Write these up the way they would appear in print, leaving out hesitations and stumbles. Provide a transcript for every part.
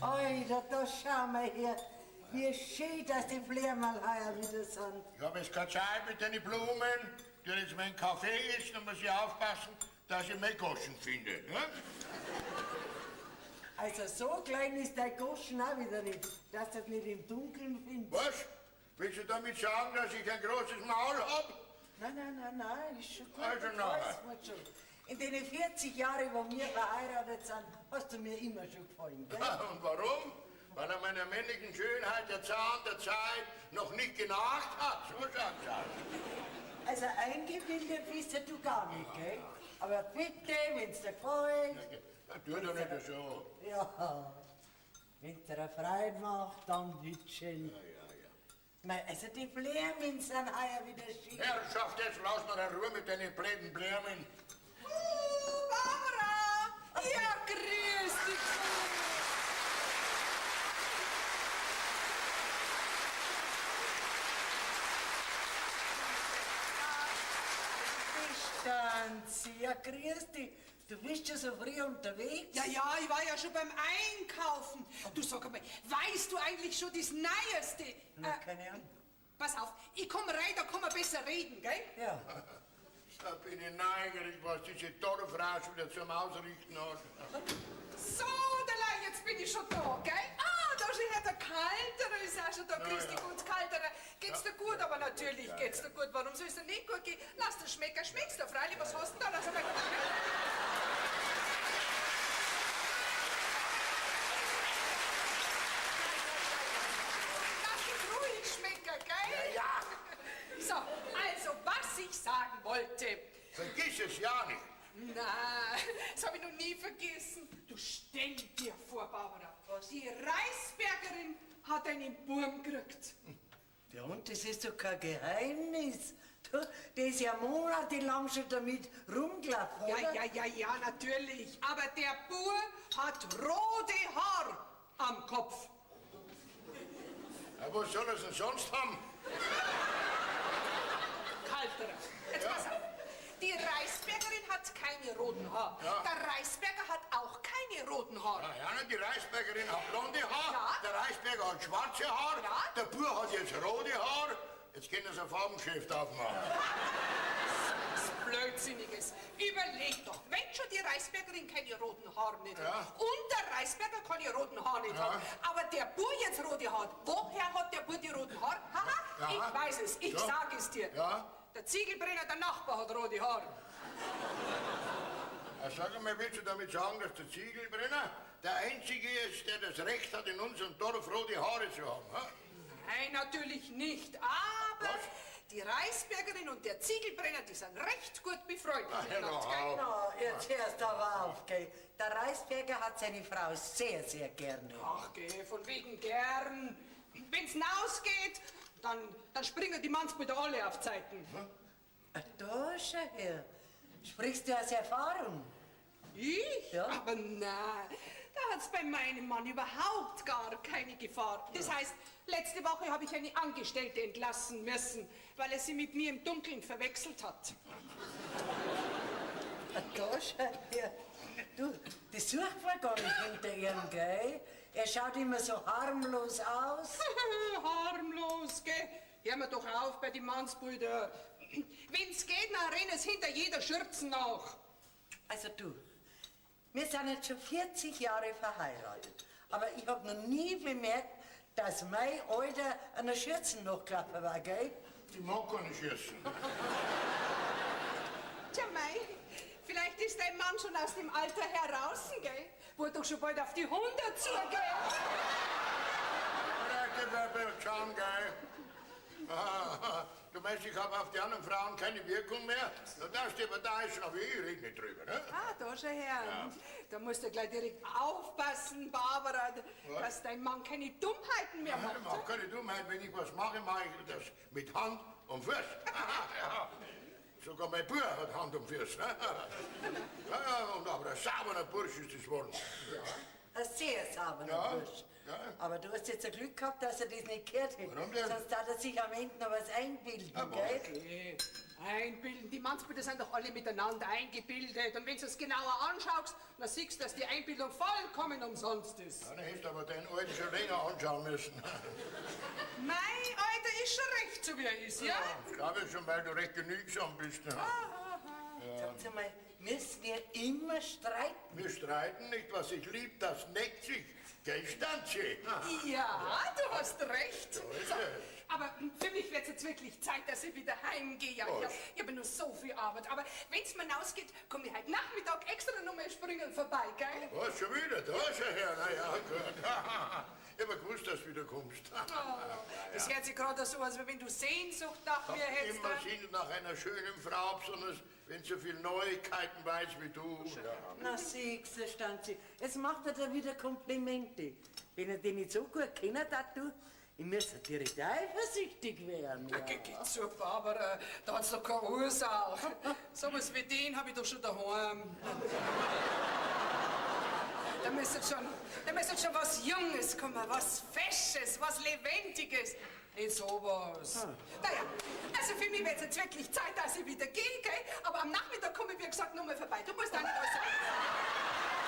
Alter, da schau mal her. Wie schön, dass die Blumen heuer wieder sind. Ich habe jetzt keine Zeit mit den Blumen. Die jetzt mein Kaffee ist, dann muss ich aufpassen, dass ich mein Goschen finde. Ne? Also so klein ist dein Goschen auch wieder nicht, dass du das nicht im Dunkeln findest. Was? Willst du damit sagen, dass ich ein großes Maul hab? Nein, ist schon gut. Also das nein. weiß man schon. In den 40 Jahren, wo wir verheiratet sind, hast du mir immer schon gefallen, gell? Und warum? Weil er meiner männlichen Schönheit der Zahn der Zeit noch nicht genacht hat. So sagt's aus. Also eingebildet bist du gar nicht, gell? Aber bitte, wenn's dir gefällt. Tu doch nicht so. Ja, wenn's dir eine Freude macht, dann Hütchen. Mei, also die Blumen sind heuer wieder schön. Herrschaft, jetzt lass mir in Ruhe mit deinen blöden Blumen. Barbara! Ja, grüß dich! Stanzi, ja, grüß dich. Du bist schon so früh unterwegs? Ja, ich war ja schon beim Einkaufen. Du, sag einmal, weißt du eigentlich schon das Neueste? Keine Ahnung. Pass auf, ich komm rein, da kann man besser reden, gell? Ja. Da bin ich neugierig, was diese tolle Frau schon wieder zum Ausrichten hat. So, Derlei, jetzt bin ich schon da, gell? Ah, da ist ja der Kalterer, ist auch schon da. Grüß dich, gut, Kalterer. Geht's dir gut? Aber natürlich geht's dir gut. Warum soll es dir nicht gut gehen? Lass dir schmecken, schmeck's dir freilich. Was hast du denn da? Lass mal. Lass dich ruhig schmecken, gell? Ja, So, also, was ich sagen wollte. vergiss es ja nicht. Na, das habe ich noch nie vergessen. Du stell dir vor, Barbara. Die Reisbergerin hat einen Burm gekriegt. Ja, und das ist doch kein Geheimnis. Du, der ist ja monatelang schon damit rumgelaufen, oder? Ja, natürlich. Aber der Bur hat rote Haar am Kopf. Ja, was soll er denn sonst haben? Kalterer. Jetzt pass auf. Die Reisbergerin hat keine roten Haare. Ja. Der Reisberger hat auch keine roten Haare. Ja, die Reisbergerin hat blonde Haare, Ja. der Reisberger hat schwarze Haare, Ja. der Bur hat jetzt rote Haare. Jetzt können sie ein Farbengeschäft aufmachen. Was Blödsinniges. Überleg doch, wenn schon die Reisbergerin keine roten Haare nicht Ja. hat und der Reisberger keine roten Haare nicht Ja. hat, aber der Bur jetzt rote Haare, woher hat der Bur die roten Haare? Haha, Ja. ich weiß es, ich Ja. sag es dir. Ja. Der Ziegelbrenner, der Nachbar, hat rote Haare. Sag mal, willst du damit sagen, dass der Ziegelbrenner der Einzige ist, der das Recht hat, in unserem Dorf rote Haare zu haben? Ha? Nein, natürlich nicht, aber Was? die Reisbergerin und der Ziegelbrenner, die sind recht gut befreundet. Ach, hör doch miteinander, gell? auf. Ja, jetzt hörst du aber auf, gell? Der Reisberger hat seine Frau sehr, sehr gerne. Ach, geh, von wegen gern. Wenn's hinausgeht, dann springen die Mannsbrüder alle auf Zeiten. Da, schau her. Sprichst du aus Erfahrung? Ich? Ja. Aber nein, da hat's bei meinem Mann überhaupt gar keine Gefahr. Das heißt, letzte Woche habe ich eine Angestellte entlassen müssen, weil er sie mit mir im Dunkeln verwechselt hat. Da, schau her. Du, das sucht man gar nicht hinter ihm, gell? Er schaut immer so harmlos aus. Harmlos, gell? Hör mir doch auf bei den Mannsbrüder. Wenn's geht, dann rennen es hinter jeder Schürzen nach. Also du, wir sind jetzt schon 40 Jahre verheiratet. Aber ich habe noch nie bemerkt, dass mein Alter an der Schürzen nachklappen war, gell? Die mag keine Schürzen. Tja, Mai, vielleicht ist dein Mann schon aus dem Alter heraus, gell? Wo er doch schon bald auf die 100 zugeht. Schauen, gell? Ah, du meinst, ich habe auf die anderen Frauen keine Wirkung mehr? Du darfst aber da ist, aber ich rede nicht drüber, ne? Ah, da schon her. Da musst du gleich direkt aufpassen, Barbara, dass dein Mann keine Dummheiten mehr Ich macht. mache keine Dummheit, wenn ich was mache ich das mit Hand und Fuß. Ja. Sogar mein Bub hat Hand und Fuß. Ne? Ja, und aber ein sauberer Bursch ist das geworden. Ein sehr sauberer Ja, Bursch. Gell? Aber du hast jetzt ein Glück gehabt, dass er das nicht gehört hat. Warum denn? Sonst hat er sich am Ende noch was einbilden, Ah, gell? Okay. Einbilden, die Mannsbilder sind doch alle miteinander eingebildet. Und wenn du es genauer anschaust, dann siehst du, dass die Einbildung vollkommen umsonst ist. Dann hättest du aber deinen Alten schon länger anschauen müssen. Mein Alter ist schon recht, so wie er ist, ja? Ich glaube schon, weil du recht genügsam bist. Ne? Sag mal, müssen wir immer streiten? Wir streiten nicht, was sich liebt, das neckt sich. Gell, Stanzi? Ja, du hast recht. So ist So, es. aber für mich wird es jetzt wirklich Zeit, dass ich wieder heimgehe. Ja, Was? ich habe nur so viel Arbeit. Aber wenn es mir ausgeht, komme ich heute Nachmittag extra noch mal springen vorbei, gell? Was, schon wieder? Da ist er her. Na ja, gut. Ich habe gewusst, dass du wieder kommst. Das hört sich gerade so, als wenn du Sehnsucht nach mir hättest. Immer Sinn nach einer schönen Frau, besonders wenn sie so viele Neuigkeiten weiß wie du. Ja. Na siehst du, Stanzi, jetzt macht er da wieder Komplimente. Wenn er dich nicht so gut kennt, du, ich müsste direkt eifersüchtig werden. Ja. Geht super, aber da hat's doch keine Ursache. So was wie den habe ich doch schon daheim. Da müsste schon was Junges kommen, was Fesches, was Lebendiges. Nicht sowas. Naja, also für mich wird es jetzt wirklich Zeit, dass ich wieder gehe, gell? Aber am Nachmittag komme ich, wie gesagt, noch mal vorbei. Du musst da nicht alles sagen.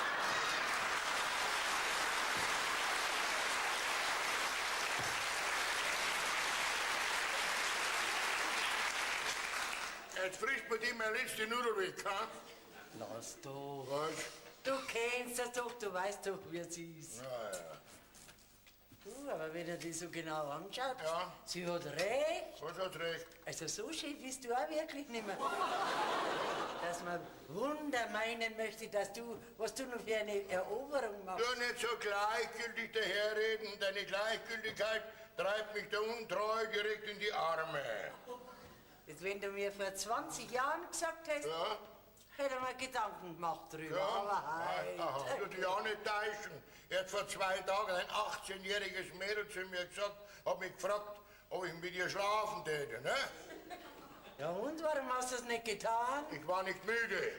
Jetzt frisst man dir meine letzte Nudel weg, ha? Lass doch. Was? Du kennst das doch, du weißt doch, wie es ist. Ja, ja. Du, aber wenn er die so genau anschaut, Ja. sie hat recht. Was hat recht? Also so schön bist du auch wirklich nicht mehr. Dass man Wunder meinen möchte, dass du, was du noch für eine Eroberung machst. Du nicht so gleichgültig daherreden. Deine Gleichgültigkeit treibt mich der Untreue direkt in die Arme. Jetzt, wenn du mir vor 20 Jahren gesagt hast, Ja? hätte ich mir Gedanken gemacht drüber. Ja? Aber Aha, heute. du dich auch nicht täuschen. Er hat vor 2 Tagen ein 18-jähriges Mädel zu mir gesagt, hat mich gefragt, ob ich mit ihr schlafen täte, ne? Ja und, warum hast du das nicht getan? Ich war nicht müde.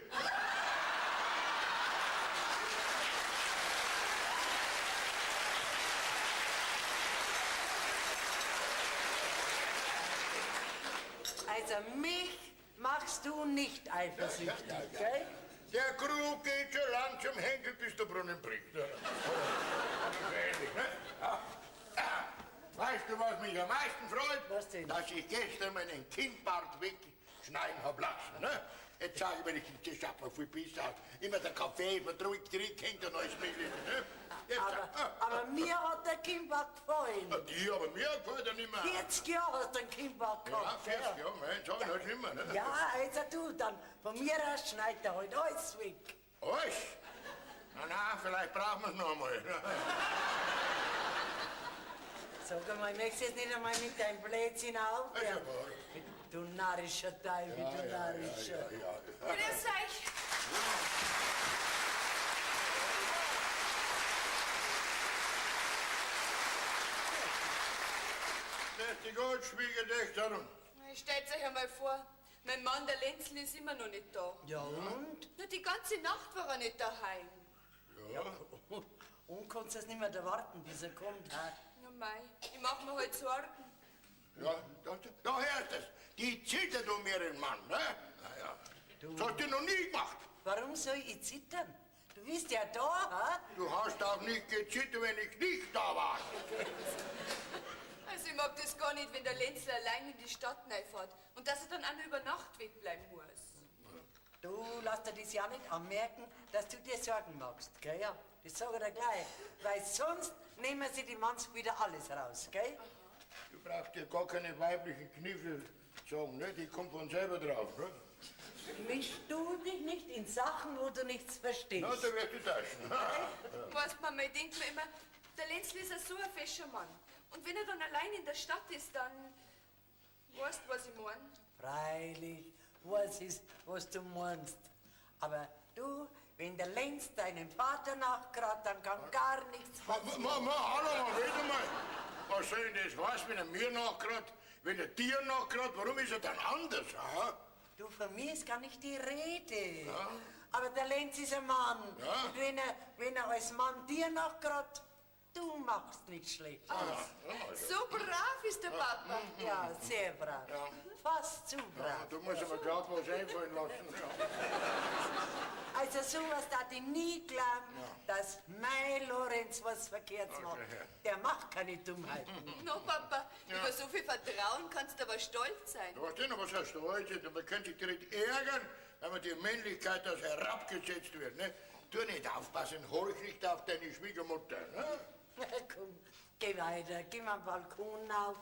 Also mich machst du nicht eifersüchtig, gell? Der Krug geht so lang zum Henkel, bis der Brunnen bricht. Ja. Ähnlich, ne? Ja. Weißt du, was mich am meisten freut? Was denn? Dass ich gestern meinen Kinnbart wegschneiden hab lassen. Ne? Jetzt sage ich mir, das schaut mir viel besser aus. Immer der Kaffee, man trinkt, hängt ein neues Mädel. Ne? Jetzt, Aber mir hat der Kimbach gefallen. die, aber mir gefällt er nicht mehr. 40 Jahre hast du den Kimbach Ja, gehabt. 40 Jahre, mein, sag ich halt immer. Ne? Ja, also du, dann von mir aus schneidet er halt alles weg. Alles? Na, vielleicht brauchen wir es noch einmal. Sag einmal, möchtest du jetzt nicht einmal mit deinem Blödsinn auf? Ja, wahr. Du narrischer Teufel, du narrischer. Grüß euch. Das ist die Goldschwiegertöchterin. Stellt euch einmal vor, mein Mann, der Lenzel, ist immer noch nicht da. Ja und? Nur die ganze Nacht war er nicht daheim. Ja. Und kannst du es nicht mehr erwarten, bis er kommt? Ha? Na mei, ich mach mir halt Sorgen. Ja, da hörst es. Die zittert um ihren Mann, ne? Naja. Das hast du noch nie gemacht. Warum soll ich zittern? Du bist ja da, ha? Du hast auch nicht gezittert, wenn ich nicht da war. Also ich mag das gar nicht, wenn der Lenzel allein in die Stadt reinfährt und dass er dann auch noch über Nacht wegbleiben muss. Du lass dir das ja nicht anmerken, dass du dir Sorgen machst, gell? Ja, das sag ich dir gleich. Weil sonst nehmen sie die Manns wieder alles raus, gell? Du brauchst dir gar keine weiblichen Kniffe sagen, ne? Die kommt von selber drauf, ne? Mischst du dich nicht in Sachen, wo du nichts verstehst? Na, da wirst du täuschen. Weißt du, Mama, ich denk mir immer, der Lenzel ist ja so ein fescher Mann. Und wenn er dann allein in der Stadt ist, dann... Weißt du, was ich mein? Freilich, was ist, was du meinst. Aber du, wenn der Lenz deinem Vater nachgrat, dann kann gar nichts passieren. Hallo, warte mal. Was soll denn das heißen, wenn er mir nachgrat? Wenn er dir nachgrat, warum ist er dann anders, ha? Du, von mir ist gar nicht die Rede. Aber der Lenz ist ein Mann. Ja. Und wenn er als Mann dir nachgrat, du machst nicht schlecht. So brav ist der Papa. Ja, sehr brav. Ja. Fast zu brav. Du musst mir gerade was einfallen lassen. Ja. Also sowas darf ich nie glauben, dass mein Lorenz was Verkehrtes macht. Der macht keine Dummheiten. No, Papa, über so viel Vertrauen kannst du aber stolz sein. Du weißt ja noch, was heißt stolz ist, und man könnte sich direkt ärgern, wenn man die Männlichkeit als herabgesetzt wird. Ne? Tu nicht aufpassen, horch nicht auf deine Schwiegermutter. Ne? Komm, geh weiter, geh mal am Balkon auf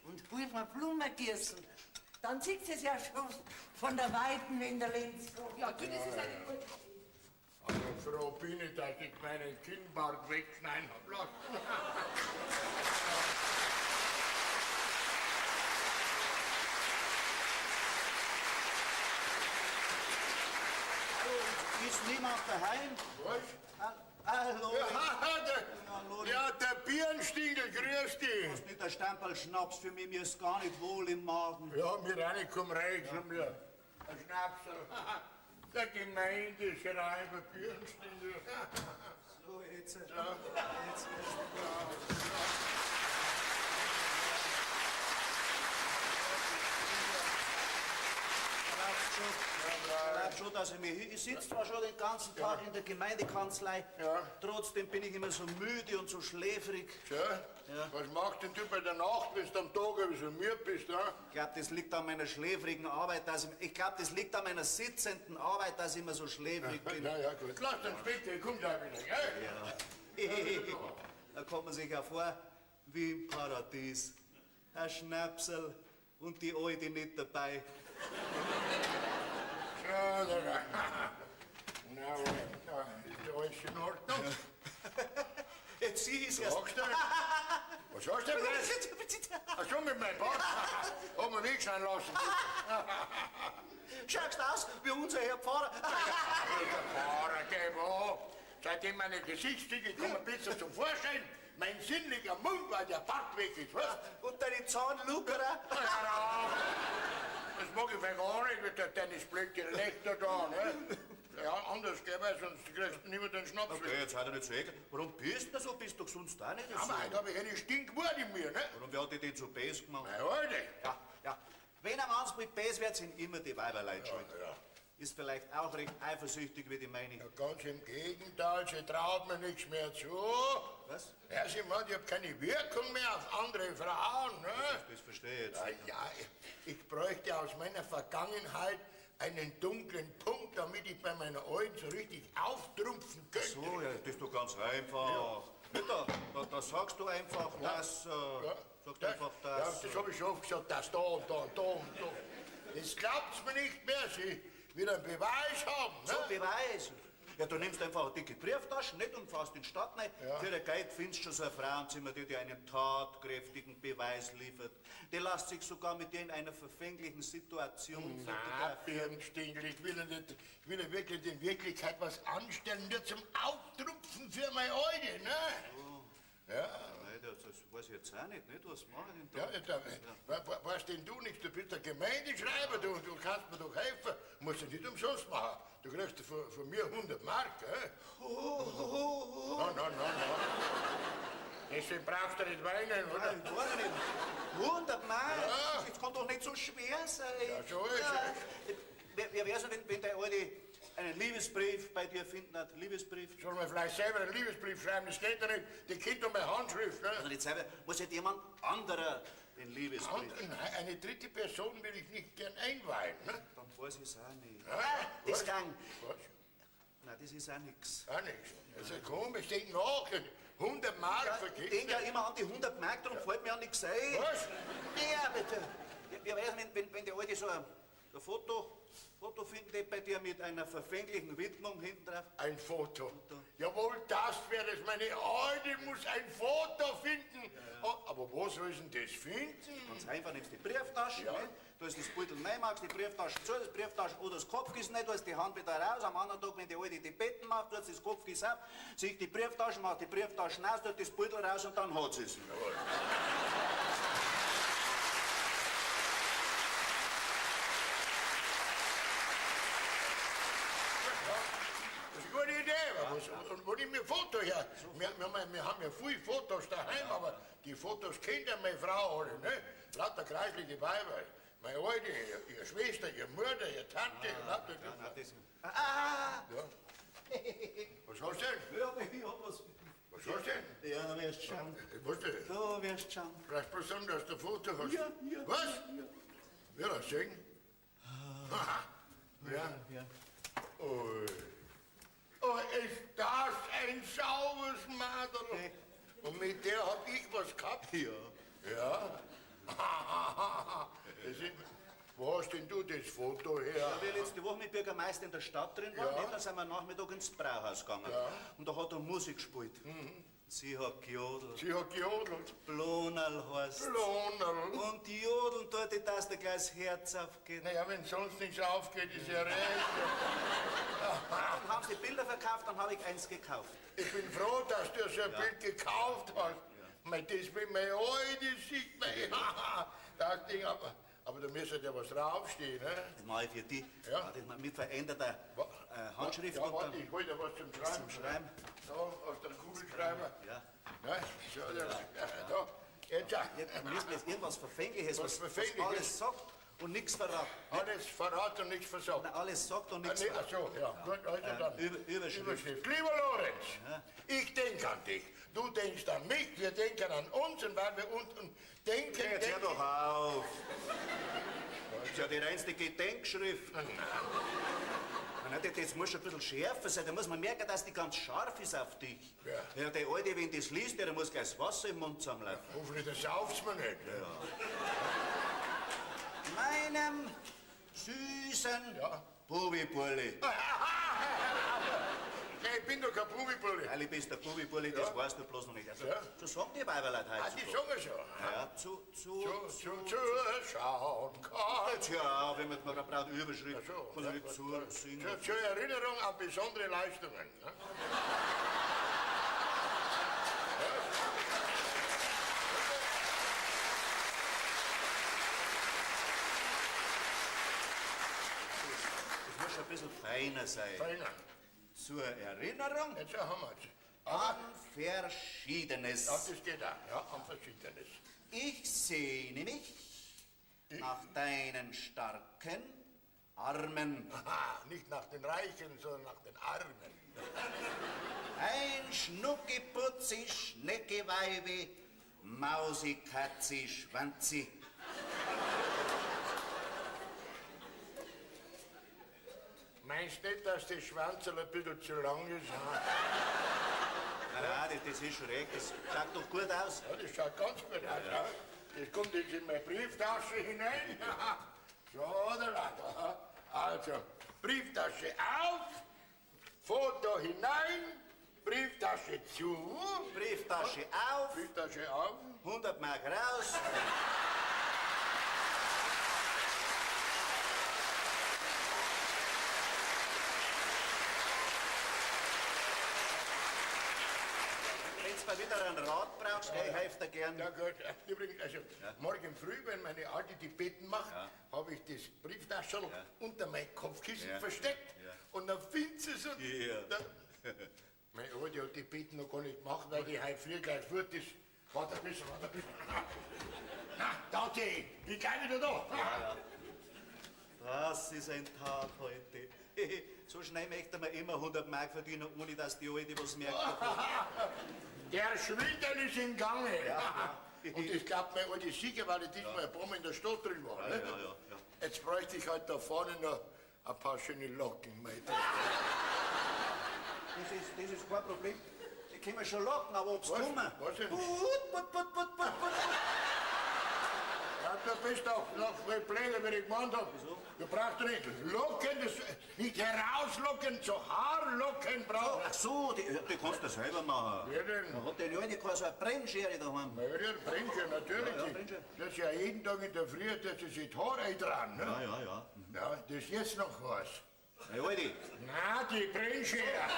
und hilf mir Blumen gießen. Dann sieht es ja schon von der Weiten, wenn der Lenz kommt. Ja, du, das ist eine gute. Also froh bin ich, dass ich meinen Kinnbart wegschneiden hab lassen. Ist niemand daheim? Was? Hallo. Ja, der Birnstiegel, grüß dich. Was mit der Stempel Schnaps für mich, mir ist gar nicht wohl im Magen. Ja, mir rein, komm rein zu mir. Ein Schnapsel. Der Gemeindeschreiber Birnstiegel. So, jetzt. Ich schon, dass ich sitze zwar schon den ganzen Tag in der Gemeindekanzlei, trotzdem bin ich immer so müde und so schläfrig. So, was machst denn du bei der Nacht, wenn du am Tag so müde bist? Ne? Ich glaube, das liegt an meiner schläfrigen Arbeit, ich glaube, das liegt an meiner sitzenden Arbeit, dass ich immer so schläfrig bin. Ja, gut. Lass den Spitze, komm da wieder, gell? Da kommt man sich ja vor wie im Paradies. Ein Schnapsel und die Alte nicht dabei. Ja, na, ist alles in Ordnung? Jetzt sieh ich's erst. Sagst du? Was hast du denn? Ach schon mit meinem Bart? Hab mir wegschneiden lassen. Schaust aus wie unser Herr Pfarrer. Der Fahrer, geh wo? Seitdem meine Gesichtszüge kommen besser zum Vorschein. Mein sinnlicher Mund, weil der Bart weg ist, was? Und deine Zahnlukerer. Das mag ich vielleicht auch nicht mit der Tennisblöcke Lechter da, ne? Ja, anders gehen wir, sonst kriegst du nicht mehr den Schnaps. Okay, jetzt hat er nicht so ekel. Warum bist du so? Bist du sonst auch nicht so? Aber heute habe ich eine Stinkwut in mir, ne? Warum wer hat dich denn so bäs gemacht? Na, heute. Ja. Wenn ein Mann mit bäs wird, sind immer die Weiberleute schuld. Ja. Ist vielleicht auch recht eifersüchtig wie die meine. Ja, ganz im Gegenteil, sie traut mir nichts mehr zu. Was? Ja, sie meint, ich habe keine Wirkung mehr auf andere Frauen, ne? Das verstehe ich jetzt. Ja, ich bräuchte aus meiner Vergangenheit einen dunklen Punkt, damit ich bei meiner Alten so richtig auftrumpfen könnte. So, ja, das ist doch ganz einfach. Ja. Da sagst du einfach, dass... Sagst einfach, Ja, dass... das habe ich schon oft gesagt, das da und da und da und da. Das glaubt's mir nicht mehr, sie will einen Beweis haben, ne? So, Beweis. Ja, du nimmst einfach eine dicke Brieftasche, nicht, und fährst in die Stadt rein. Ja. Für das Geld findest du schon so ein Frauenzimmer, die dir einen tatkräftigen Beweis liefert. Die lässt sich sogar mit dir in einer verfänglichen Situation Na, Birnstiegel, ich will ja wirklich in Wirklichkeit was anstellen, nur zum Auftrumpfen für meine Alte, ne? Ja. Nein, das weiß ich jetzt auch nicht, was mache ich denn Ja, da? weißt denn du nichts? Du bist der Gemeindeschreiber, du kannst mir doch helfen. Musst du nicht umsonst machen. Du kriegst von mir 100 Mark, gell? Nein. Deswegen brauchst du nicht weinen, oder? Nein, ich weiß nicht. 100 Mark? Ja. Das kann doch nicht so schwer sein. Ja, so ist es. Wie wär's denn, wenn der Alte einen Liebesbrief bei dir finden hat? Liebesbrief? Soll man vielleicht selber einen Liebesbrief schreiben? Das geht doch nicht. Die kennt doch meine Handschrift, ne? Also nicht selber, muss halt jemand anderer den Liebesbrief. Nein, eine dritte Person will ich nicht gern einweihen, ne? Dann weiß ich's auch nicht. Ja, Das was? kann. Was? Nein, das ist auch nix. Auch nichts. Also komm, ich denk nach. 100 Mark Ja, vergessen. ich denke ja immer an die 100 Mark, darum fällt mir auch nichts ein. Was? Ja, bitte. Wie wär's, wenn der Alte so ein Foto findet bei dir mit einer verfänglichen Widmung hinten drauf? Ein Foto. Jawohl, das wäre es. Meine Alte muss ein Foto finden. Oh, aber wo soll ich denn das finden? Ganz einfach, nimmst die Brieftasche, Ja. ne? Du hast das Beutel rein, machst die Brieftasche zu, das Brieftasche oder das Kopfkissen nicht, du hast die Hand wieder raus. Am anderen Tag, wenn die Alte die Betten macht, tut sie das Kopfkissen ab, zieht die Brieftasche, macht die Brieftasche raus, tut das Beutel raus und dann hat sie es. gute Idee. Und wo ich mir Foto her, wir haben ja viele Fotos daheim, aber die Fotos kennt ja meine Frau alle, ne? Lauter kreisliche Weiber. Meine Alte, ihre Schwester, ihre Mutter, ihre Tante, lauter die. Ja. Was hast du denn? Ja, ich hab was. Was hast du denn? Ja, da wirst du schauen. Was denn? Da wirst du schauen. Vielleicht besonders der Foto hast. Ja. Was? Will er singen? Ja. Oh, ist das ein sauberes Madel? Okay. Und mit der hab ich was gehabt? Ja. Ja? Wo hast denn du das Foto her? Ja, weil letzte Woche mit Bürgermeister in der Stadt drin war, Ja. nicht, da sind wir am Nachmittag ins Brauhaus gegangen. Ja. Und da hat er Musik gespielt. Sie hat gejodelt. Sie hat gejodelt. Blonal heißt. Lonerl. Und die jodeln dort, dass der gleich das Herz aufgeht. Naja, wenn sonst nichts aufgeht, ist ja recht. Dann haben sie Bilder verkauft, dann habe ich eins gekauft. Ich bin froh, dass du so ein Bild gekauft hast. Mein, das mit mein Alte sieht man. Das Ding, aber da müsste ja was draufstehen, ne? Das mache ich für die. Ja. Das mal mit veränderter Handschrift. Ja, und warte, dann ich hol dir was zum Schreiben. zum Schreiben. Da, aus der Kugelschreiber. Ja. Ne? So, da. Jetzt, Wir müssen jetzt irgendwas Verfängliches, Was was Verfängliches? alles sagt und nichts verraten. alles verraten und nichts versagt. Nein, alles sagt und nichts Nee, verraten. ach so, ja, gut, also dann. Überschrift. Lieber Lorenz, ich denke an dich. Du denkst an mich, wir denken an uns und weil wir unten denken, Jetzt hör doch auf. Das ist ja die reinste Gedenkschrift. Nein, das muss schon ein bisschen schärfer sein. Da muss man merken, dass die ganz scharf ist auf dich. Ja. Ja, der Alte, wenn das liest, der muss gleich das Wasser im Mund zusammenlaufen. Hoffentlich, das sauft's mir nicht. Meinem süßen Ja. Bubi-Burli. Nee, ich bin doch kein Bubibulle. Weil du bist der Bubi-Burli, das Ja. weißt du bloß noch nicht. Also, Ja. so sagen die Weiberleute Ah, die heutzutage. sagen schon. Ja, Schauen kann. Tja, wenn man mal eine braut Überschrift, Ach so, muss ja, man nicht gut. zusingen. Zur Erinnerung an besondere Leistungen. Ne? Das muss schon ein bisschen feiner sein. Feiner. Zur Erinnerung Jetzt haben wir's. an Verschiedenes. Ja, das geht auch. Ja, an Verschiedenes. Ich sehne mich nach deinen starken Armen. Aha, nicht nach den Reichen, sondern nach den Armen. Ein Schnuckiputzi, Schneckeweibe, Mausi, Katzi, Schwanzi. Meinst du nicht, dass das Schwanzerl ein bisschen zu lang ist? Nein, das ist schon recht. Das schaut doch gut aus. Ja, das schaut ganz gut aus. Ja. Das kommt jetzt in meine Brieftasche hinein. So, da lang. Also, Brieftasche auf, Foto hinein, Brieftasche zu, Brieftasche auf, Brieftasche auf. 100 Mark raus. Wenn du mal wieder einen Rat brauchst, ich helfe dir gern. Ja gut, übrigens, also morgen früh, wenn meine Alte die Betten macht, habe ich das Brieftaschel unter mein Kopfkissen versteckt und dann findet sie es und Ja. dann, meine Alte hat die Betten noch gar nicht gemacht, weil die heute früh gleich fort ist. Warte ein bisschen, warte ein bisschen. Na, Tante, ich gleich wieder da. Das ist ein Tag heute. So schnell möchte man immer 100 Mark verdienen, ohne dass die Alte was merkt. Der Schwindel ist im Gange. Und das glaubt mir Alte sicher, weil ich diesmal ein paar Mal in der Stadt drin war. Ne? Ja. Jetzt bräuchte ich halt da vorne noch ein paar schöne Locken. Mei. Das ist kein Problem. Die können wir schon locken, aber ob's Was? kommen. Was denn? Put. Ja, du bist doch noch viel blöder, wie ich gemeint habe. Du brauchst doch nicht locken, nicht herauslocken, zu Haarlocken brauchst Ach so, die kannst du selber machen. Wer denn? Da hat die Alte keine so eine Brennschere daheim. Na ja, Brinche, natürlich. Ja, Brinche. Das ist ja jeden Tag in der Früh, dass sie sich die Haare dran. Ne? Ja. Ja, das ist jetzt noch was. Hey, Alte. Na, die Brennschere. Ja.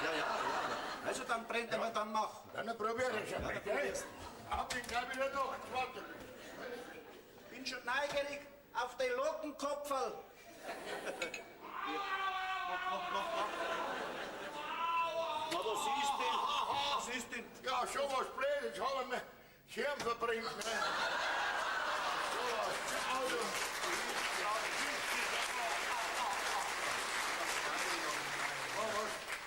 Also dann brennt er mal dann nach. Dann probier ich schon mal, dann gell? probier's. Hab ich gleich wieder noch. Warte. Bin schon neugierig auf den Lockenkopferl. Mach. Na, was ist denn? Was ist denn? Ja, schon was Blödes, haben wir mir Schirm verbringt, ne? So was, also.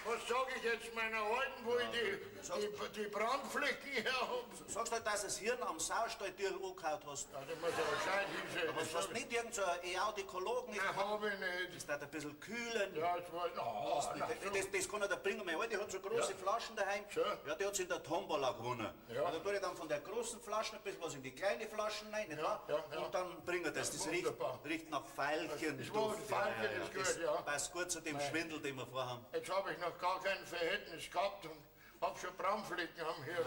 Was sag ich jetzt meiner Alten, wo ich die Brandflecken her hab? Sagst du, dass du das Hirn am Saustalltürl angehauen hast? Ja, das muss ja gescheit hinsehen. Hast du nicht irgend so einen Eaudikologen? Nein, hab ich nicht. Das darf ein bisschen kühlen. Ja, das war... Das kann er da bringen. Meine Alte hat so große Flaschen daheim. So. Ja, die hat sie in der Tombola gewonnen. Ja. Und dann tue ich dann von der großen Flasche ein bisschen was in die kleine Flaschen rein. Nicht wahr? ja. Und dann bringt er das. Das riecht, Wunderbar. riecht nach Veilchen. Das Wort Veilchen ist gut, ja. Passt gut zu dem Schwindel, den wir vorhaben. Jetzt habe ich noch gar kein Verhältnis gehabt und hab schon Brandflecken am Hirn.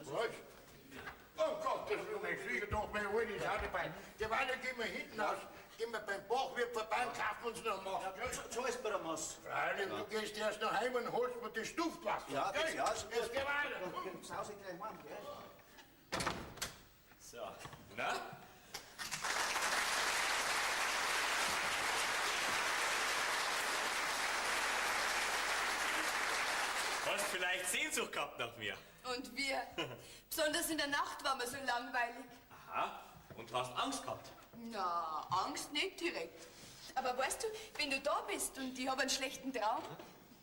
Was? Oh Gott, das will ich fliegen doch mal holen, ich hatte bei. Derweil gehen wir hinten aus, gehen wir beim Bachwirt vorbei und kaufen uns noch mal. So ist bei der Maß. Freilich, du gehst erst nach Hause und holst mir das Duftwasser. Ja, das gell? ja, ist gut. Jetzt geh weiter. komm. Saus ich gleich heim, gell? So, na? Hast vielleicht Sehnsucht gehabt nach mir? Und wir. Besonders in der Nacht war mir so langweilig. Aha. Und hast Angst gehabt? Na, Angst nicht direkt. Aber weißt du, wenn du da bist und ich habe einen schlechten Traum,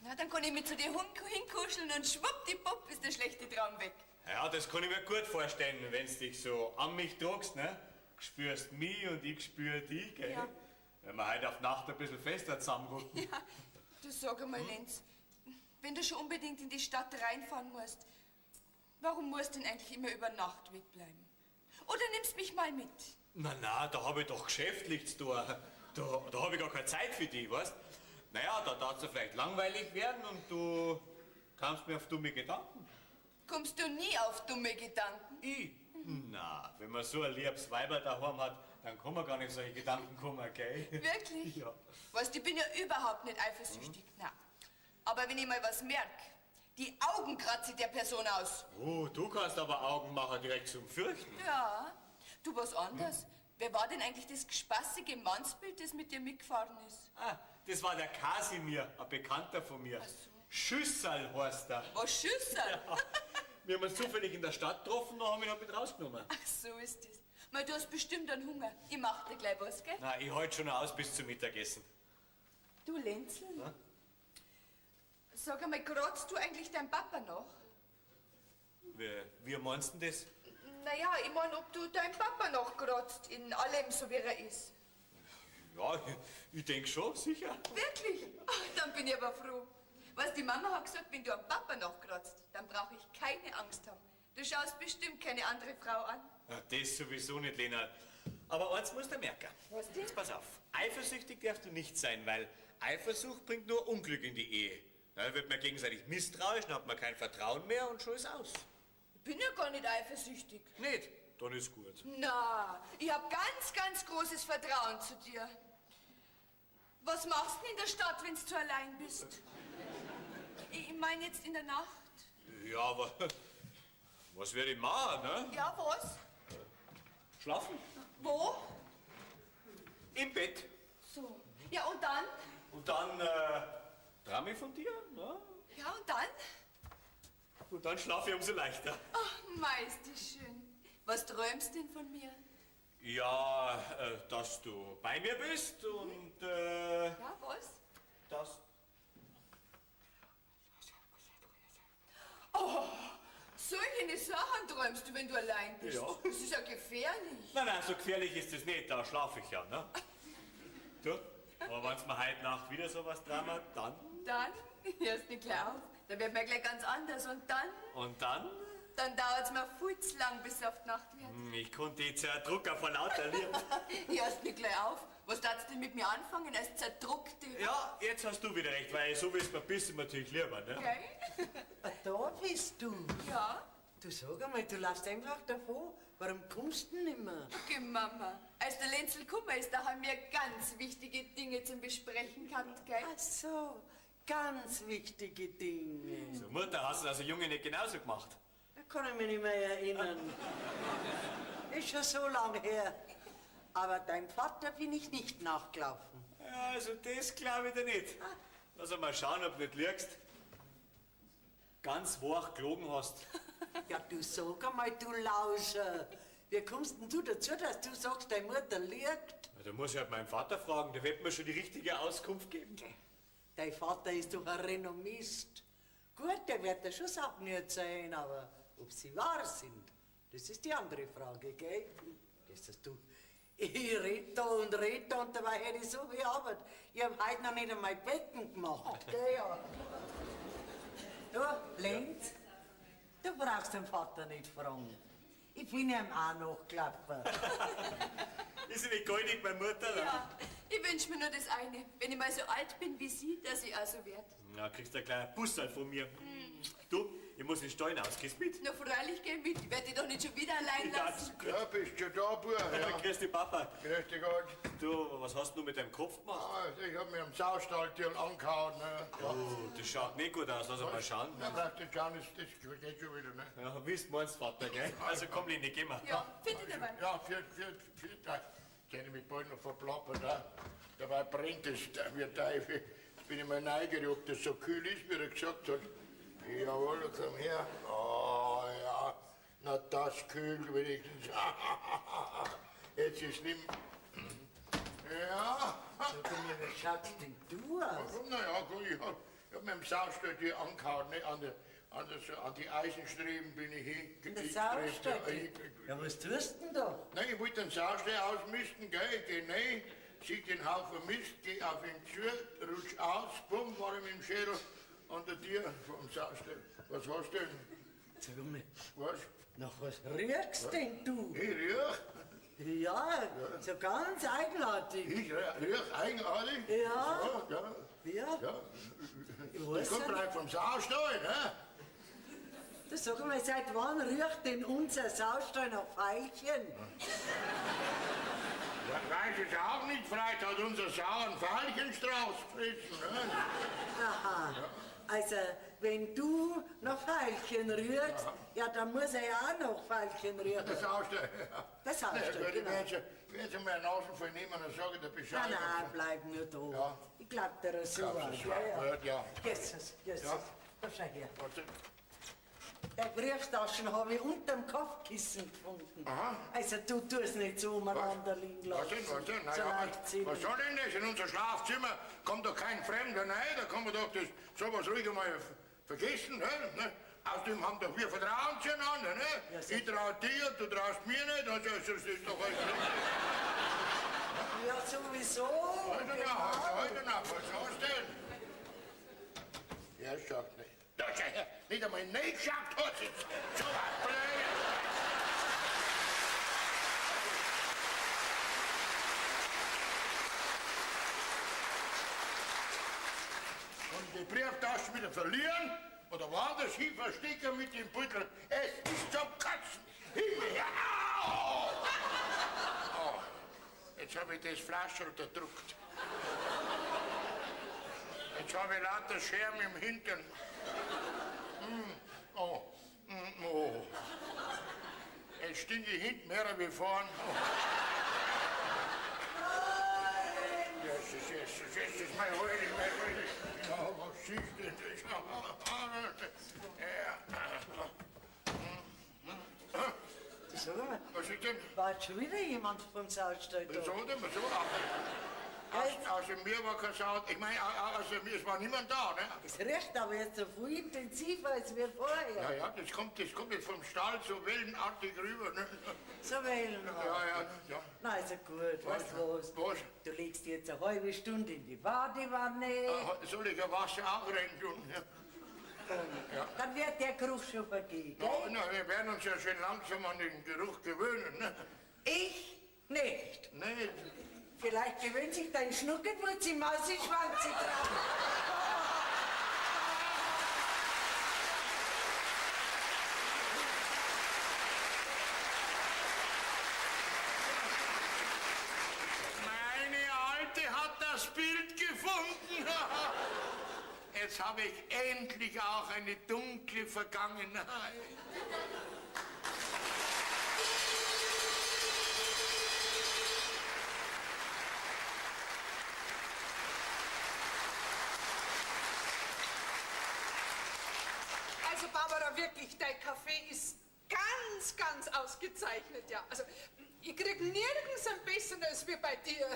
na, dann kann ich mich zu dir hinkuscheln und schwuppdiwupp ist der schlechte Traum weg. Ja, das kann ich mir gut vorstellen, wenn du dich so an mich druckst, ne? Spürst mich und ich spür dich, gell? Ja. Wenn wir heute auf Nacht ein bisschen fester zusammenrücken. Ja, du sag einmal, Lenz, wenn du schon unbedingt in die Stadt reinfahren musst, warum musst du denn eigentlich immer über Nacht wegbleiben? Oder nimmst mich mal mit? Na, da habe ich doch geschäftlich zu tun. Da habe ich gar keine Zeit für dich, weißt? Naja, da darf es vielleicht langweilig werden und du kommst mir auf dumme Gedanken. Kommst du nie auf dumme Gedanken? Ich? Na, wenn man so ein liebes Weiber daheim hat, dann kann man gar nicht solche Gedanken kommen, gell? Wirklich? Ja. Weißt du, ich bin ja überhaupt nicht eifersüchtig. Na. Aber wenn ich mal was merke, die Augen kratze ich der Person aus. Oh, du kannst aber Augen machen direkt zum Fürchten. Ja, du was anderes. Wer war denn eigentlich das gespassige Mannsbild, das mit dir mitgefahren ist? Ah, das war der Kasimir, ein Bekannter von mir. Ach so. Schüssel heißt er. Was Schüssel? Ja. Wir haben uns zufällig in der Stadt getroffen, da haben wir ihn noch mit rausgenommen. Ach, so ist das. Mal, du hast bestimmt einen Hunger. Ich mach dir gleich was, gell? Na, ich halte schon noch aus bis zum Mittagessen. Du, Lenzel, sag einmal, kratzt du eigentlich deinen Papa noch? Wie meinst du denn das? Naja, ich mein, ob du deinen Papa noch kratzt, in allem, so wie er ist. Ja, ich denke schon, sicher. Wirklich? Ach, dann bin ich aber froh. Was die Mama hat gesagt, wenn du am Papa noch kratzt, dann brauche ich keine Angst haben. Du schaust bestimmt keine andere Frau an. Ja, das sowieso nicht, Lena. Aber eins musst du merken. Was denn? Jetzt pass auf. Eifersüchtig darfst du nicht sein, weil Eifersucht bringt nur Unglück in die Ehe. Dann wird man gegenseitig misstrauisch, dann hat man kein Vertrauen mehr und schon ist aus. Ich bin ja gar nicht eifersüchtig. Nicht? Dann ist gut. Na, ich habe ganz, ganz großes Vertrauen zu dir. Was machst du denn in der Stadt, wenn du zu allein bist? Ich meine jetzt in der Nacht. Ja, aber was werde ich machen, ne? Ja, was? Schlafen? Wo? Im Bett. So. Ja, und dann? Und dann träum ich von dir, ne? Ja, und dann? Und dann schlafe ich umso leichter. Ach, Meister, schön. Was träumst denn von mir? Ja, dass du bei mir bist und Ja, was? dass... Solche Sachen träumst du, wenn du allein bist. Ja. Das ist ja gefährlich. Nein, so gefährlich ist es nicht, da schlafe ich ja, ne? Du, aber wenn mir heute Nacht wieder sowas dran dann... Dann, hörst nicht gleich auf, dann wird mir gleich ganz anders. Und dann? Und dann? Dann dauert es mir viel zu lang, bis es auf die Nacht wird. Ich konnte jetzt ja Drucker vor lauter Liebe. Hörst nicht gleich auf. Was darfst du denn mit mir anfangen als Zerdruckte? Ja, jetzt hast du wieder recht, weil so wie es mir bist, ist mir natürlich lieber, ne? Gell? Da bist du. Ja, Du sag einmal, du laufst einfach davon. Warum kommst du denn nicht mehr? okay, Mama. Als der Lenzel gekommen ist, da haben wir ganz wichtige Dinge zum Besprechen gehabt, gell? Ach so, ganz wichtige Dinge. So, Mutter, hast du das als Junge nicht genauso gemacht? Da kann ich mich nicht mehr erinnern. Ist schon so lang her. Aber deinem Vater bin ich nicht nachgelaufen. Ja, also das glaube ich dir nicht. Also mal schauen, ob du nicht liegst. Ganz wach gelogen hast. Ja, du sag einmal, du Lauscher. Wie kommst denn du dazu, dass du sagst, deine Mutter liegt? Ja, da muss ich halt meinen Vater fragen, der wird mir schon die richtige Auskunft geben. Dein Vater ist doch ein Renommist. Gut, der wird dir schon Sachen erzählen, aber ob sie wahr sind, das ist die andere Frage, gell? Das ist du. Ich red da und dabei hätte ich so viel Arbeit. Ich hab heute noch nicht einmal Betten gemacht, gell? Ja. Du, Lenz, du brauchst den Vater nicht fragen. Ich bin ihm auch nachgelaufen. Ist sie nicht goldig, meine Mutter? Ja, ich wünsch mir nur das eine. Wenn ich mal so alt bin wie Sie, dass ich auch so werd. Na, kriegst du einen kleinen Bussal von mir. Du, ich muss in den Stall raus. Gehst mit? Na, freilich geh mit. Ich werd dich doch nicht schon wieder allein lassen. Ja, bist du da, Bub? Ja. Grüß dich, Papa. Grüß dich Gott. Du, was hast du mit deinem Kopf gemacht? Ich hab mir am Saustalltier angehauen. Ne? Ja. Oh, das schaut nicht gut aus. Lass mal schauen. Ja, brauchst du schauen, das geht schon wieder, ne? Ja, wie du meinst, Vater, gell? Also komm, Lini, geh mal. Ja, finde ich dabei. Ja, für kenne ich mich bald noch verplappert. Ne? Dabei brennt es wie Teufel. Jetzt bin ich mal neugierig, ob das so kühl ist, wie er gesagt hat. Jawohl, komm her. Oh ja, na das kühlt wenigstens. Jetzt ist schlimm. Ja. Sag mir, wie schaut's denn du aus? Naja, gut, ich hab mit dem Saustall hier angehauen, ne? An die Eisenstreben bin ich In der hingekriegt. Saustall? Ja, was tust du denn da? Nein, ich wollte den Saustall ausmisten, gell? Ich geh rein, sieh den Haufen Mist, geh auf ihn zu, rutsch aus, bumm, war ich mit dem Schädel an der Tür vom Saustall. Was hast du denn? Sag mal, Was? nach was riechst denn du? Ich riech? Ja, so ganz eigenartig. Ich riech eigenartig? Ja. So, ja. Ja, Ja. ich Das weiß kommt ja gleich vom Saustall, ne? nicht. Sag mal, seit wann riecht denn unser Saustall nach Veilchen? Ja, weiß ich auch nicht, vielleicht hat unser Sau einen Veilchenstrauß gefressen, ne? Aha. Also, wenn du nach Veilchen riechst, ja, dann muss er ja auch nach Veilchen riechen. Das Saustall, ja. Das Saustall, Ja, gut, ich genau. werde schon mal eine Nase voll nehmen und sage dir Bescheid. Nein, bleib nur da. Ja. Ich glaub dir so Glaubst du, an. es war gut, ja. Jesus. Ja. Da schau her. Warte. Der Brieftaschen habe ich unterm Kopfkissen gefunden. Aha. Also du tust nicht so umeinander liegen Was lassen. denn, was denn? So Naja, leichtsinnig. was soll denn das? In unser Schlafzimmer kommt doch kein Fremder rein, da kann man doch das sowas ruhig einmal vergessen. Ne? Außerdem haben doch wir Vertrauen zueinander. Ne? Ja, sicher. Ich trau dir, du traust mir nicht, also das ist doch alles richtig. Ja, sowieso. Heute Nacht, was hast du denn? Ja, sagt nicht. Da schau her, nicht einmal nicht gesagt hat sie. So was blöd. Und die Brieftasche wieder verlieren oder woanders hin verstecken mit dem Beutel. Es ist zum Kotzen. Ja. Oh. Jetzt habe ich das Flasche unterdrückt. Jetzt habe ich lauter Scherben im Hintern. Oh. Oh. Jetzt stinke ich hinten mehr wie vorn. Oh. Jesus, mein Heiliger, mein Heiliger. Ja, was ist denn das? Sag mal, Was ist denn? war jetzt schon wieder jemand vom Saustall da? Wieso denn? Wieso? Außer mir war kein Sau. Ich meine, außer mir, es war niemand da, ne? Es riecht aber jetzt so viel intensiver als wir vorher. Ja, das kommt jetzt vom Stall so wellenartig rüber, ne? So wählen wir. Ja. Na, also gut, weißt du was? Was? Du legst jetzt eine halbe Stunde in die Badewanne, Soll ich ein Wasser auch rein tun? Ja. dann wird der Geruch schon vergehen, gell? Ja, na, wir werden uns ja schon langsam an den Geruch gewöhnen, ne? Ich nicht. Nicht? Vielleicht gewöhnt sich dein Schnuckenwurz im Mausischwanz dran. Meine Alte hat das Bild gefunden. Jetzt habe ich endlich auch eine dunkle Vergangenheit. Also Barbara, wirklich, dein Kaffee ist ganz, ganz ausgezeichnet, ja. Also ich krieg nirgends ein besseres wie bei dir.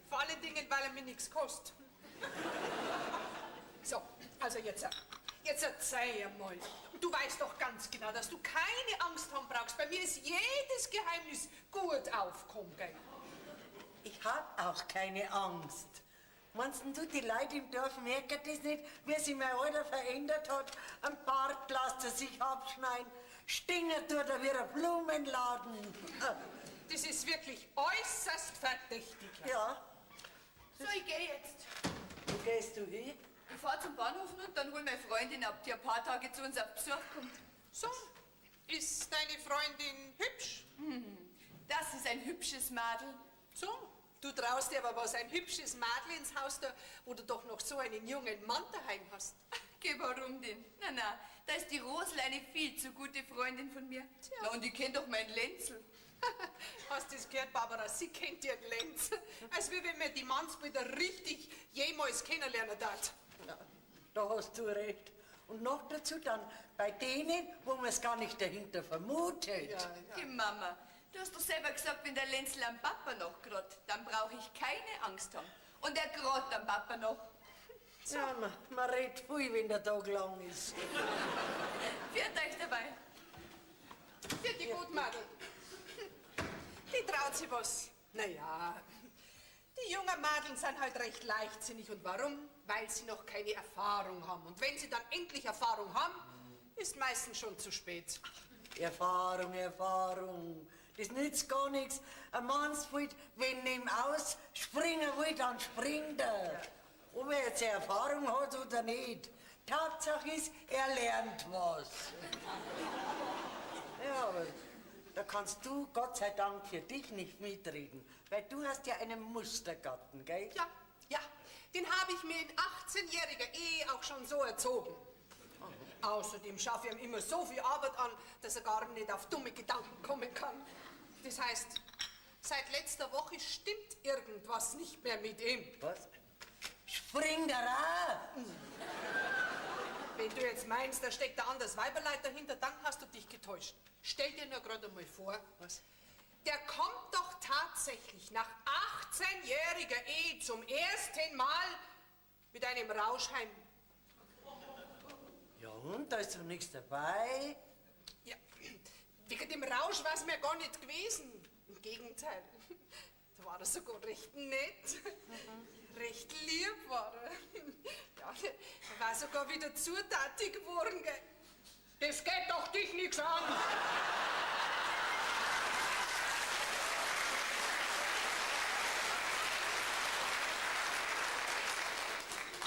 Vor allen Dingen, weil er mir nichts kostet. So, also jetzt erzähl mal. Du weißt doch ganz genau, dass du keine Angst haben brauchst. Bei mir ist jedes Geheimnis gut aufgekommen, gell? Ich hab auch keine Angst. Meinst du, die Leute im Dorf merken das nicht, wie sich mein Alter verändert hat? Ein Bart lässt er sich abschneiden, stinkt tut er wie ein Blumenladen. Das ist wirklich äußerst verdächtig. Ja, So, ich gehe jetzt. wo gehst du hin? Ich fahr zum Bahnhof und dann hol meine Freundin ab, die ein paar Tage zu uns auf Besuch kommt. So, ist deine Freundin hübsch? Das ist ein hübsches Madel. So, du traust dir aber was, ein hübsches Mädel ins Haus da, wo du doch noch so einen jungen Mann daheim hast. Geh, warum denn? Na, da ist die Rosel eine viel zu gute Freundin von mir. Tja. Na, und ich kenn doch meinen Lenzel. Hast du das gehört, Barbara? Sie kennt ihren Lenz. Als wie wenn man die Mannsbilder richtig jemals kennenlernen darf. Ja, da hast du recht. Und noch dazu dann bei denen, wo man es gar nicht dahinter vermutet. Die Mama, du hast doch selber gesagt, wenn der Lenzel am Papa noch grad, dann brauche ich keine Angst haben. Und er grad am Papa noch. Ja, man redet viel, wenn der Tag lang ist. Führt euch dabei. Für die Gutmadel. Die traut sich was. Naja, die jungen Madeln sind halt recht leichtsinnig. Und warum? Weil sie noch keine Erfahrung haben. Und wenn sie dann endlich Erfahrung haben, ist meistens schon zu spät. Erfahrung, Erfahrung. Das nützt gar nichts. Ein Mannsbild, wenn ihm aus springen will, dann springt er. Ob er jetzt Erfahrung hat oder nicht. Tatsache ist, er lernt was. Ja, aber da kannst du Gott sei Dank für dich nicht mitreden. Weil du hast ja einen Mustergatten, gell? Ja, den habe ich mir in 18-jähriger Ehe auch schon so erzogen. Außerdem schaffe ich ihm immer so viel Arbeit an, dass er gar nicht auf dumme Gedanken kommen kann. Das heißt, seit letzter Woche stimmt irgendwas nicht mehr mit ihm. Was? Springt er auch? Wenn du jetzt meinst, da steckt ein anderes Weiberleid dahinter, dann hast du dich getäuscht. Stell dir nur gerade mal vor, Was? der kommt doch tatsächlich nach 18-jähriger Ehe zum ersten Mal mit einem Rausch heim. Ja und, da ist doch nichts dabei. Ja, wegen dem Rausch war es mir gar nicht gewesen. Im Gegenteil, da war er sogar recht nett. Recht lieb war er. Ja, er war sogar wieder zutätig geworden. Gell. Das geht doch dich nichts an.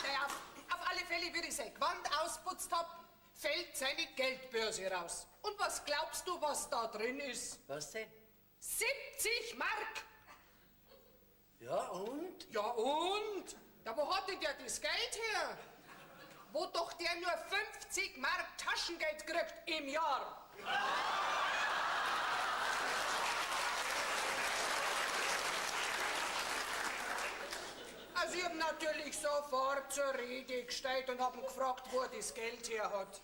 Naja, auf alle Fälle, wie ich sein Gewand ausputzt hab, fällt seine Geldbörse raus. Und was glaubst du, was da drin ist? Was denn? 70 Mark! Ja und? Ja und? Ja, wo hatte der das Geld her? Wo doch der nur 50 Mark Taschengeld kriegt im Jahr. Also ich hab natürlich sofort zur Rede gestellt und hab ihn gefragt, wo er das Geld her hat.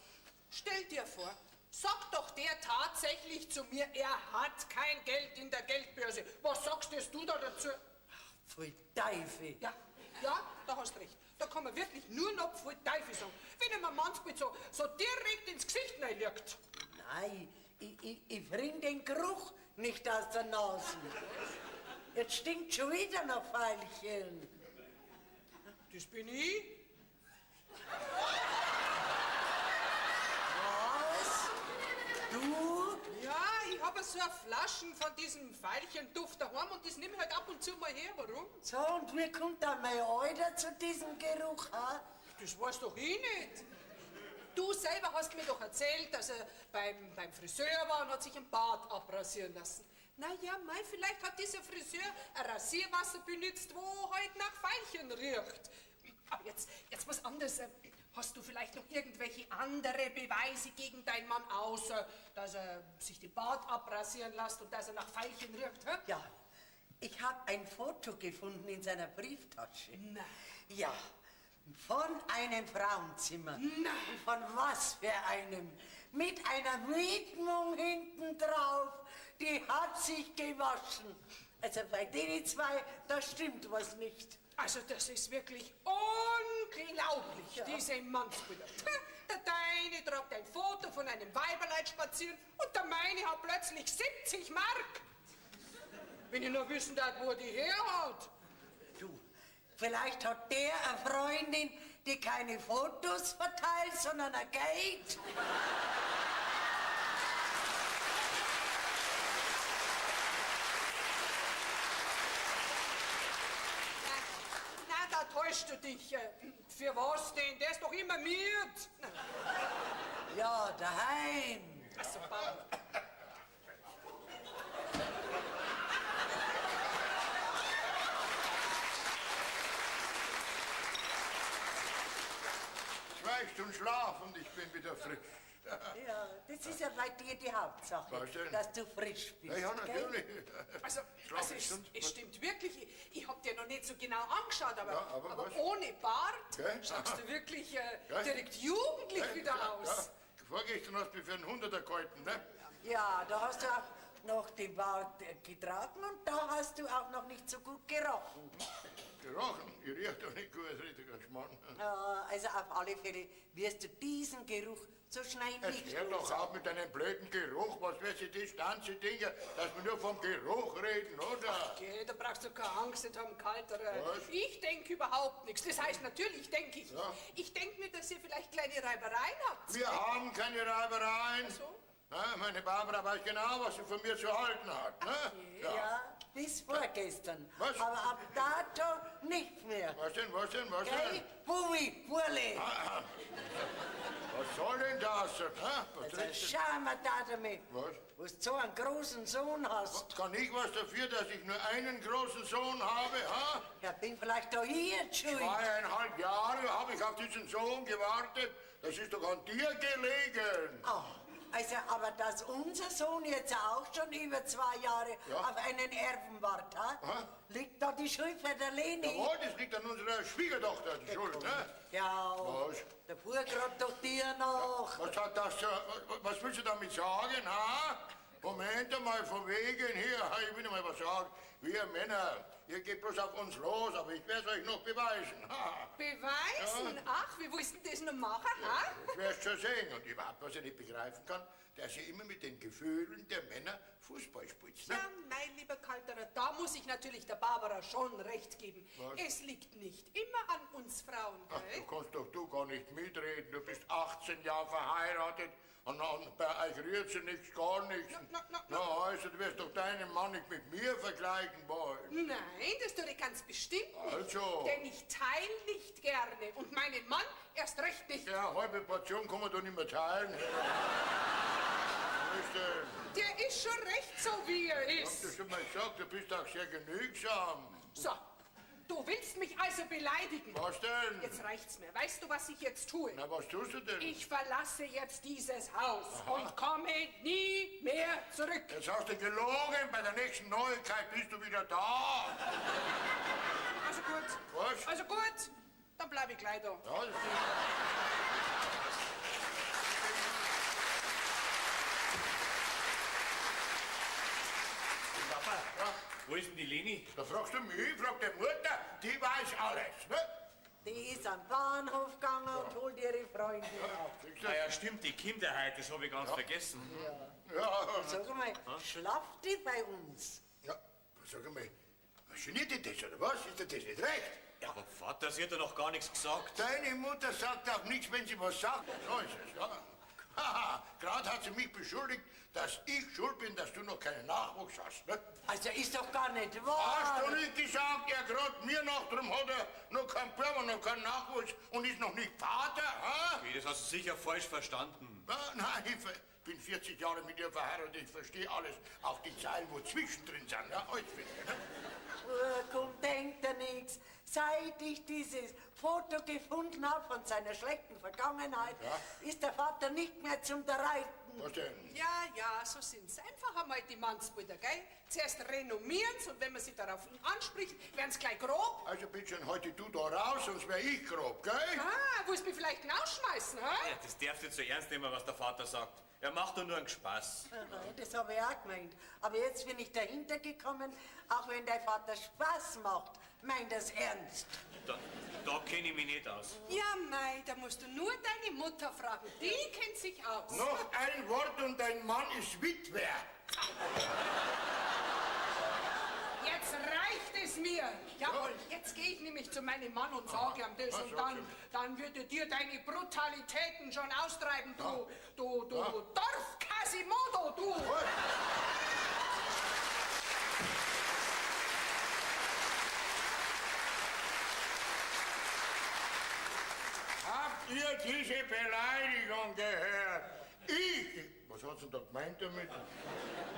Stell dir vor, sagt doch der tatsächlich zu mir, er hat kein Geld in der Geldbörse. Was sagst jetzt du da dazu? Voll Teufel. Ja, da hast recht. Da kann man wirklich nur noch voll Teufel sagen. Wenn ihm ein Mannsbild so direkt ins Gesicht reinlegt. Nein, ich bring den Geruch nicht aus der Nase. Jetzt stinkt schon wieder nach Veilchen. Das bin ich. Was? Du? Ja, ich habe so eine Flaschen von diesem Veilchenduft daheim und das nehme ich halt ab und zu mal her. Warum? So, und wie kommt dann mein Alter zu diesem Geruch? Ha? Das weiß doch ich nicht. Du selber hast mir doch erzählt, dass er beim Friseur war und hat sich ein Bart abrasieren lassen. Na ja, mei, vielleicht hat dieser Friseur ein Rasierwasser benutzt, wo halt nach Veilchen riecht. Aber jetzt was anderes. Hast du vielleicht noch irgendwelche andere Beweise gegen deinen Mann, außer dass er sich den Bart abrasieren lässt und dass er nach Veilchen riecht? Hä? Ja, ich habe ein Foto gefunden in seiner Brieftasche. Nein. Ja, Von einem Frauenzimmer. Nein. Und von was für einem? Mit einer Widmung hinten drauf. Die hat sich gewaschen. Also bei denen zwei, da stimmt was nicht. Also das ist wirklich unglaublich, diese Mannsbilder. Der deine tragt ein Foto von einem Weiberleid spazieren und der meine hat plötzlich 70 Mark. Wenn ich nur wissen darf, wo die herhaut. Du, vielleicht hat der eine Freundin, die keine Fotos verteilt, sondern ein Geld. Na, da täuschst du dich. Für was denn? Der ist doch immer müde. Ja, daheim. Also, Bauer. Zwei Stunden Schlaf und ich bin wieder frisch. Ja, das ist ja bei dir die Hauptsache, Was denn? dass du frisch bist. Ja, gell? natürlich. Also es stimmt wirklich. Ich hab dir noch nicht so genau angeschaut, aber, Ja, aber was? ohne Bart Gell? schaust du wirklich Ja. direkt jugendlich Ja, wieder ja, aus. Ja. Vorgestern hast du mich für einen 100er gehalten, ne? Ja, da hast du auch noch den Bart getragen und da hast du auch noch nicht so gut gerochen. Gerochen. Ich riech doch nicht gut, das riecht ganz Schmarrn. Ja, also auf alle Fälle wirst du diesen Geruch so schnell Jetzt nicht hör doch auf mit deinem blöden Geruch. Was wird sich das ganze Ding, dass wir nur vom Geruch reden, oder? Okay, da brauchst du keine Angst nicht haben, Kaltere. Was? Ich denke überhaupt nichts. Das heißt, natürlich denke ich. Ja. Ich denke mir, dass ihr vielleicht kleine Reibereien habt. Wir haben keine Reibereien. Ach so? Na, meine Barbara weiß genau, was sie von mir zu halten hat. Ne? Ja, bis vorgestern. Was? Aber ab dato nicht mehr. Was denn, was denn, was Gell? denn? Bumi, Burle. Was soll denn das? Ne? Was Also redest du? schau mal da damit. Was? Wo du so einen großen Sohn hast. Kann ich was dafür, dass ich nur einen großen Sohn habe? Ha? Ja, bin vielleicht doch hier schuld. 2,5 Jahre habe ich auf diesen Sohn gewartet. Das ist doch an dir gelegen. Ah, also, aber dass unser Sohn jetzt auch schon über 2 Jahre Ja. auf einen Erben wartet, Aha. liegt da die Schuld für der Leni? Jawohl, das liegt an unserer Schwiegertochter, die Schuld, ne? Ja, Was? der fuhr grad doch dir noch. Was hat das, was willst du damit sagen, ha? Moment einmal, von wegen hier, ich will noch mal was sagen. Wir Männer, ihr geht bloß auf uns los, aber ich werde es euch noch beweisen. Ha. Beweisen? Ach, wie willst du das noch machen, ha? Das wirst du schon sehen. Und überhaupt, was ich nicht begreifen kann, dass ihr immer mit den Gefühlen der Männer Fußball spielt. Ne? Ja, mein lieber Kalterer, da muss ich natürlich der Barbara schon recht geben. Was? Es liegt nicht immer an uns Frauen, Ach, gell? du kannst doch du gar nicht mitreden. Du bist 18 Jahre verheiratet und bei euch rührt sie nichts, gar nichts. Na. Also, du wirst doch deinen Mann nicht mit mir vergleichen wollen. Nein, das tue ich ganz bestimmt nicht. Also. Denn ich teile nicht gerne und meinen Mann erst recht nicht. Ja, halbe Portion kann man doch nicht mehr teilen. Was ist denn? Der ist schon recht so, wie er Hast du ist. schon mal gesagt, du bist auch sehr genügsam. So, du willst mich also beleidigen. Was denn? Jetzt reicht's mir. Weißt du, was ich jetzt tue? Na, was tust du denn? Ich verlasse jetzt dieses Haus und komme nie mehr zurück. Jetzt hast du gelogen, bei der nächsten Neuigkeit bist du wieder da. Also gut. Was? Also gut, dann bleibe ich gleich da. Ja, das ist... Papa, Ja, wo ist denn die Leni? da fragst du mich, frag die Mutter, die weiß alles, ne? Die ist am Bahnhof gegangen und holt ihre Freundin ab. Siehst du? Ah ja, stimmt, die Kinder heute, das habe ich ganz vergessen. Ja, Sag mal, schlaft die bei uns? ja, sag mal, geniert dich das, oder was? Ist dir das nicht recht? Aber Vater, sie hat ja noch gar nichts gesagt. Deine Mutter sagt auch nichts, wenn sie was sagt. So ist es, ja. Haha, gerade hat sie mich beschuldigt, dass ich schuld bin, dass du noch keinen Nachwuchs hast, ne? Also ist doch gar nicht Hast wahr. du nicht gesagt, er gerade mir nach, drum hat er noch keinen Bub und noch keinen Nachwuchs und ist noch nicht Vater, ha? Okay, das hast du sicher falsch verstanden. Nein, ich bin 40 Jahre mit ihr verheiratet, ich verstehe alles, auch die Zeilen, wo zwischendrin sind, ja, alles finde ich, ne? Komm, denkt er nichts. Sei seit ich dieses Foto gefunden habe von seiner schlechten Vergangenheit, ist der Vater nicht mehr zum Reiten. Was denn? Ja, so sind's. Einfach einmal die Mannsbrüder, gell? Zuerst renommieren's und wenn man sie darauf anspricht, werden's gleich grob. Also bitte schön, heute du da raus, sonst wär ich grob, gell? Willst du mich vielleicht hinausschmeißen, hä? Ja, das darfst du nicht so ernst nehmen, was der Vater sagt. Er macht doch nur einen Spaß. Das habe ich auch gemeint. Aber jetzt bin ich dahinter gekommen, auch wenn dein Vater Spaß macht, meint das ernst. Da kenne ich mich nicht aus. Ja, mei, da musst du nur deine Mutter fragen. Die kennt sich aus. Noch ein Wort und dein Mann ist Witwer. Jetzt reicht es mir. Jawohl, jetzt gehe ich nämlich zu meinem Mann und sage ihm das und dann wird er dir deine Brutalitäten schon austreiben, du Dorf Quasimodo, du. Habt ihr diese Beleidigung gehört? Was hat's denn da gemeint damit?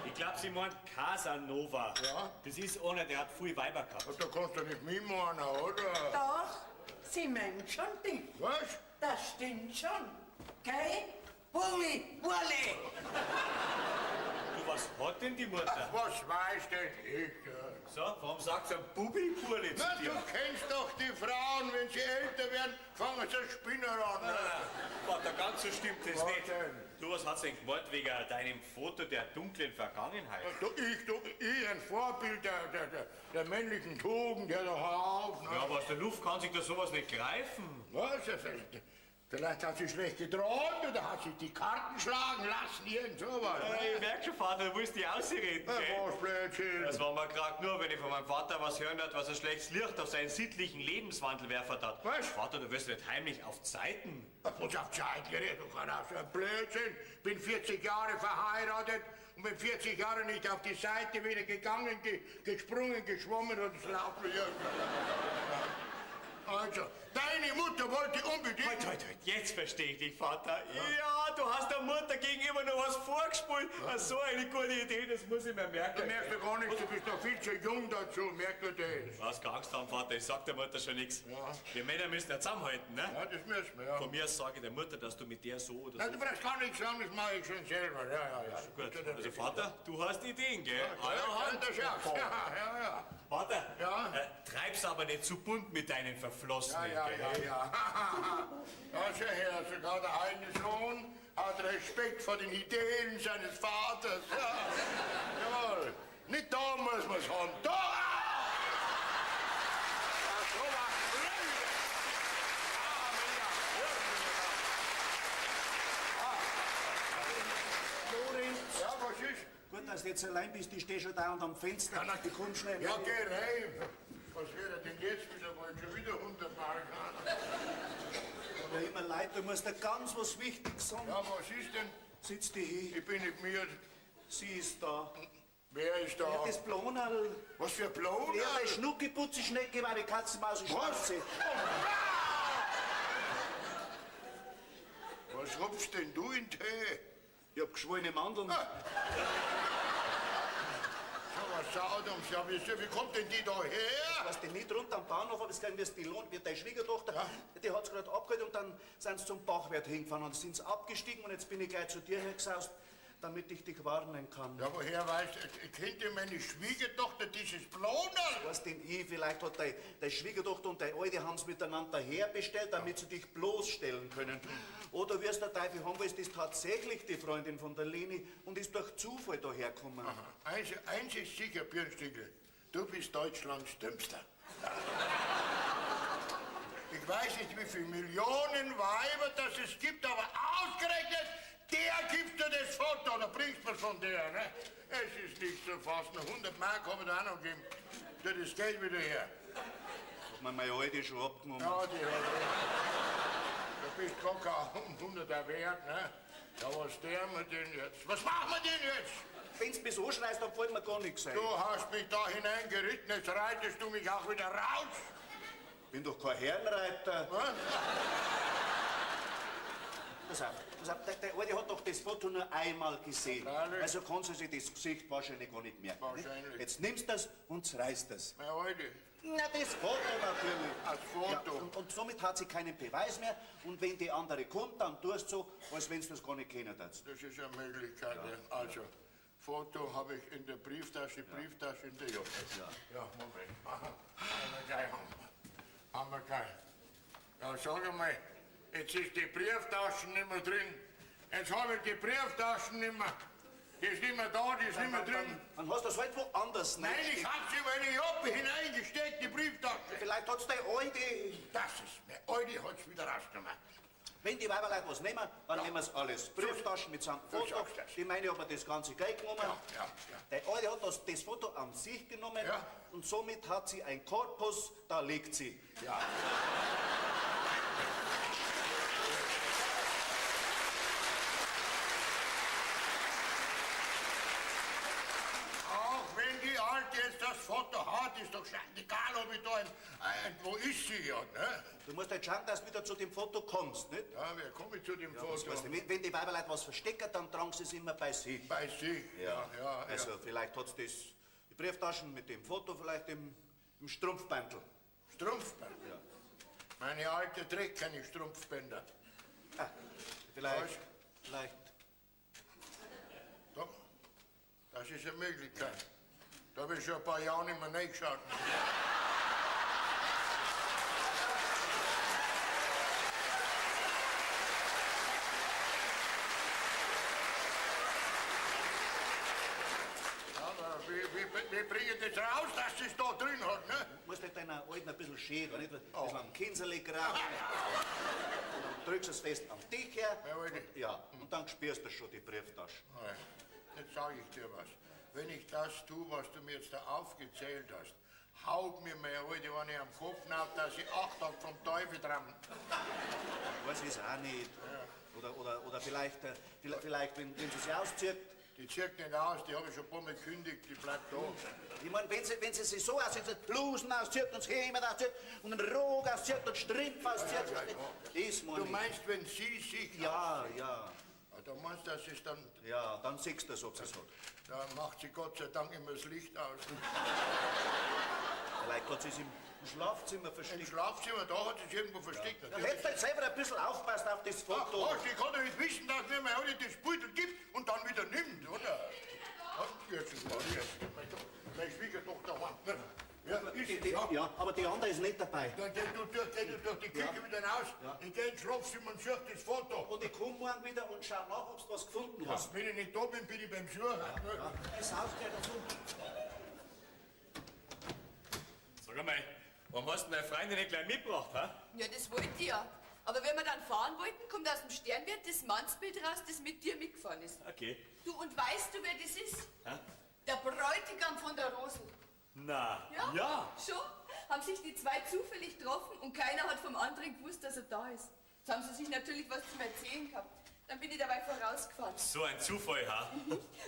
Ich glaube, sie meint Casanova. Ja? Das ist einer, der hat viel Weiber gehabt. Da kannst du nicht mit mir einer, oder? Doch, sie meint schon dich. Was? Das stimmt schon. Gell? Bulli, Bulli. Du, was hat denn die Mutter? Was weiß denn ich? So, warum sagst du ein Bubi-Burli zu Na, du dir? kennst doch die Frauen, wenn sie älter werden, fangen sie als Spinner an. Ne? Vater, ganz so stimmt das Was nicht. denn? Du, was hat's denn gemacht wegen deinem Foto der dunklen Vergangenheit? Ich ein Vorbild der männlichen Tugend, ja, da hör auf. Ne? Ja, aber aus der Luft kann sich da sowas nicht greifen. Was? Vielleicht hat sie schlecht geträumt oder hat sie die Karten schlagen lassen, irgend sowas. Ich merk schon, Vater, du willst dich ausreden, gell? Was Blödsinn. Das war mir gerade nur, wenn ich von meinem Vater was hören hat, was ein schlechtes Licht auf seinen sittlichen Lebenswandel werfen hat. Was? Vater, du wirst nicht heimlich auf Zeiten. Was auf Zeit gerät, du kannst auch so ein Blödsinn. Bin 40 Jahre verheiratet und bin 40 Jahre nicht auf die Seite wieder gegangen, gesprungen, geschwommen oder das Laufen. Also, deine Mutter wollte unbedingt... Halt, jetzt verstehe ich dich, Vater. Ja, du hast der Mutter gegenüber noch was vorgespielt. So eine gute Idee, das muss ich mir Du merken. merkst ja gar nichts, du bist noch viel zu jung dazu, merkst du das? Was keine Angst haben, Vater, ich sag der Mutter schon nichts. Ja. Wir Männer müssen ja zusammenhalten, ne? Ja, das müssen wir, ja. Von mir aus sage ich der Mutter, dass du mit der so oder Nein, so... du brauchst gar nichts sagen, das mache ich schon selber. Ja. Gut, also Vater, du hast Ideen, gell? Ja, das schaffst. Ja. Vater, Ja? treib's aber nicht zu bunt mit deinen Verflossenen, Ja. gell? Ja, schau her, sogar der eigene Sohn hat Respekt vor den Ideen seines Vaters. Ja. Jawohl. Nicht da muss man's haben, da! Ja, so was Blödes. Lorenz, Ja, was ist? gut, dass du jetzt allein bist, ich stehe schon da und am Fenster. Ich komm schnell. Ja, geh rein. Was wäre denn jetzt wieder wohl? Schon wieder 100 Mark. Ja, immer leid, du musst dir ganz was Wichtiges sagen. Ja, was ist denn? Sitz dich hin, Ich bin nicht mir. sie ist da. Wer ist da? Ja, das Blonerl. Was für Blau? Ja, die Schnucki-Putzi-Schnecke war die Katzenmaus und Schwarze. Was rupfst denn du in Tee? Ich hab geschwollene Mandeln. So was Saudums. Ja, wie kommt denn die da her? Was denn nicht runter am Bahnhof, aber es kann wirst die Lohn, wird deine Schwiegertochter, die hat's gerade abgeholt und dann sind sie zum Bachwert hingefahren und sind sie abgestiegen und jetzt bin ich gleich zu dir hergesaust, damit ich dich warnen kann. Ja, woher weißt du, kennt ihr meine Schwiegertochter dieses Blaunerl? Was denn ich, vielleicht hat deine Schwiegertochter und deine Alte haben's miteinander herbestellt, damit sie dich bloßstellen können. Oder wirst der Teufel haben, weil es ist tatsächlich die Freundin von der Leni und ist durch Zufall dahergekommen. Eins ist sicher, Birnstigl, du bist Deutschlands Dümmster. Ich weiß nicht, wie viele Millionen Weiber das es gibt, aber ausgerechnet der gibt dir das Foto, oder bringst du von der, ne? Es ist nicht zu fassen. 100 Mark habe ich dir auch noch gegeben. Tu das Geld wieder her. Hat mir meine Alte schon abgenommen. Ja, die hat recht. Du bist gar kein 100er wert, ne? Ja, was der wir denn jetzt? Was machen wir denn jetzt? Wenn's mich so schreist, dann fällt mir gar nichts ein. Du hast mich da hineingeritten, jetzt reitest du mich auch wieder raus. Bin doch kein Herrenreiter. Was? Pass auf. Der Alte hat doch das Foto nur einmal gesehen. Freilich. Also kann sie sich das Gesicht wahrscheinlich gar nicht merken. Wahrscheinlich. Jetzt nimmst du das und zerreißt das. Mein Alte, Na, das Foto natürlich. das Foto. Ja, und somit hat sie keinen Beweis mehr. Und wenn die andere kommt, dann tust du so, als wenn du das gar nicht kennen würdest. Das ist eine Möglichkeit. Ja. Also, Foto habe ich in der Brieftasche in der Jacke. Ja, Moment. Aha. Haben wir gleich haben wir gleich. Ja, sag mal, jetzt ist die Brieftasche nicht mehr drin. Jetzt habe ich die Brieftaschen nicht mehr. Die ist nicht mehr da, die ist nicht mehr drin. Dann hast du das halt woanders. Nein, ich hab sie in meine Joppe hineingesteckt, die Brieftasche. Vielleicht hat's der Alte. Das ist mir. Alte hat's wieder rausgenommen. Wenn die Weiberleute was nehmen, dann nehmen sie alles. Brieftaschen mit samt So Foto. sagst du's. Die meine aber das ganze Geld genommen. Ja. Der Alte hat das Foto an sich genommen Ja. und somit hat sie ein Korpus, da liegt sie. Ja. Auch wenn die Alte jetzt das Foto hat, ist doch egal, ob ich da wo ist sie ja, ne? Du musst halt schauen, dass du wieder zu dem Foto kommst, nicht? Ja, wer komme zu dem Das Foto? weißt du, wenn die Weiberleute was verstecken, dann tragen sie es immer bei sich. Bei sich. Ja. Also vielleicht hat's die Brieftaschen mit dem Foto vielleicht im Strumpfbandel. Strumpfbänder. Ja. Meine Alte trägt keine Strumpfbänder. Ah, vielleicht, Was? vielleicht. Doch, das ist eine Möglichkeit. Da habe ich schon ein paar Jahre nicht mehr reingeschaut. Aber wie bringe ich das raus, dass sie es da drin hat, ne? Du musst halt deiner Alten ein bisschen schälen, nicht? Ein bisschen am Kinseli graben. Und dann drückst du es fest am Tisch her. Ja, Alter. Und, ja, und dann spürst du schon die Brieftasche. Nein, jetzt sage ich dir was. Wenn ich das tue, was du mir jetzt da aufgezählt hast, haut mir meine Alte, wenn ich am Kopf nauf, dass ich 8 Tage vom Teufel dran. Weiß ich auch nicht. Oder vielleicht, wenn sie sich auszieht. Die zieht nicht aus, die habe ich schon ein paar Mal gekündigt, die bleibt da. Ich meine, wenn sie sich so auszieht, Blusen auszieht und das Hemd auszieht und einen Rock auszieht und Strümpf auszieht. Das meine Du ich. meinst, wenn sie sich... Ja. Ah, da meinst du, das ist dann... Ja, dann siehst du es, ob sie es hat. Da macht sie Gott sei Dank immer das Licht aus. Vielleicht hat sie es im Schlafzimmer Im versteckt. Schlafzimmer, da hat sie es irgendwo versteckt. Dann hättest du halt selber ein bisschen aufpasst auf das Foto. Ach, ich kann doch nicht wissen, dass mir meine Alte das Beutel gibt und dann wieder nimmt, oder? Jetzt ist mal jetzt. Meine Schwiegertochter war. Ja, ist sie, ja. Ja, aber die andere ist nicht dabei. Dann geh du durch die Küche wieder raus. Ich geh ins Schlafzimmer und such das Foto. Und ich komme morgen wieder und schau nach, ob du was gefunden hast. Wenn ich nicht da bin, bin ich beim Suchen. Das Haus gehört dazu. Sag einmal, warum hast du deine Freundin nicht gleich mitgebracht, ha? Ja, das wollte ich ja. Aber wenn wir dann fahren wollten, kommt aus dem Sternwirt das Mannsbild raus, das mit dir mitgefahren ist. Okay. Du, und weißt du, wer das ist? Hä? Der Bräutigam von der Rosel. Na, Ja? ja. Schon? Haben sich die zwei zufällig getroffen und keiner hat vom anderen gewusst, dass er da ist. Jetzt haben sie sich natürlich was zum Erzählen gehabt. Dann bin ich dabei vorausgefahren. So ein Zufall, ha?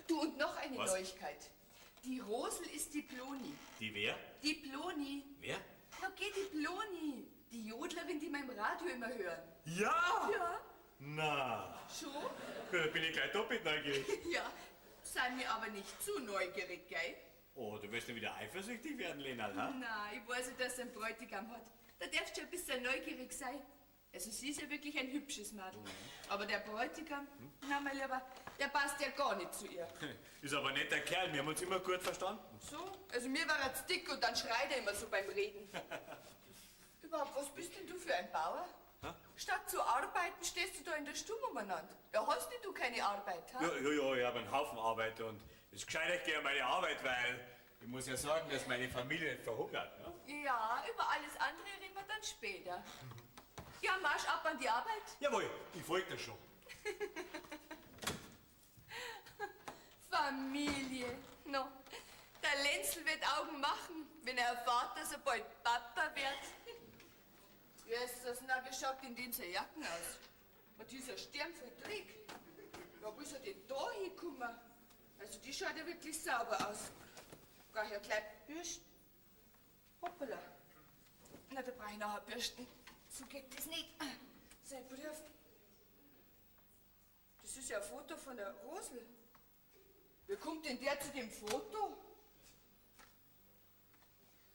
Du, und noch eine Was? Neuigkeit. Die Rosel ist die Ploni. Die wer? Die Ploni. Wer? Okay, die Ploni. Die Jodlerin, die wir im Radio immer hören. Ja! Ja, Na, schon? da bin ich gleich doppelt neugierig. Ja, sei mir aber nicht zu neugierig, gell? Oh, du wirst ja wieder eifersüchtig werden, Lena, ha? Na, ich weiß ja, dass er einen Bräutigam hat. Da darfst du ein bisschen neugierig sein. Also sie ist ja wirklich ein hübsches Mädel. Aber der Bräutigam, na mein Lieber, der passt ja gar nicht zu ihr. Ist aber nicht der Kerl, wir haben uns immer gut verstanden. So? Also mir war er zu dick und dann schreit er immer so beim Reden. Überhaupt, was bist denn du für ein Bauer? Statt zu arbeiten, stehst du da in der Stube umeinander. Ja, hast denn du keine Arbeit, ha? Ja, ich habe einen Haufen Arbeit und es ist gescheit, ich gehe an meine Arbeit, weil ich muss ja sagen, dass meine Familie nicht verhungert. Ne? Ja, über alles andere reden wir dann später. Ja, marsch ab an die Arbeit. Jawohl, ich folge dir schon. Familie. No. Der Lenzel wird Augen machen, wenn er erfährt, dass er bald Papa wird. Ja, ist das na, wie schaut denn dem seine Jacken aus? Und dieser Stern voll Dreck. Ja, wo ist er denn da hingekommen? Also die schaut ja wirklich sauber aus. Gar hier gleich Bürsten. Hoppala. Na, da brauche ich noch eine Bürsten. So geht das nicht. Sein Brief. Das ist ja ein Foto von der Rosel. Wie kommt denn der zu dem Foto?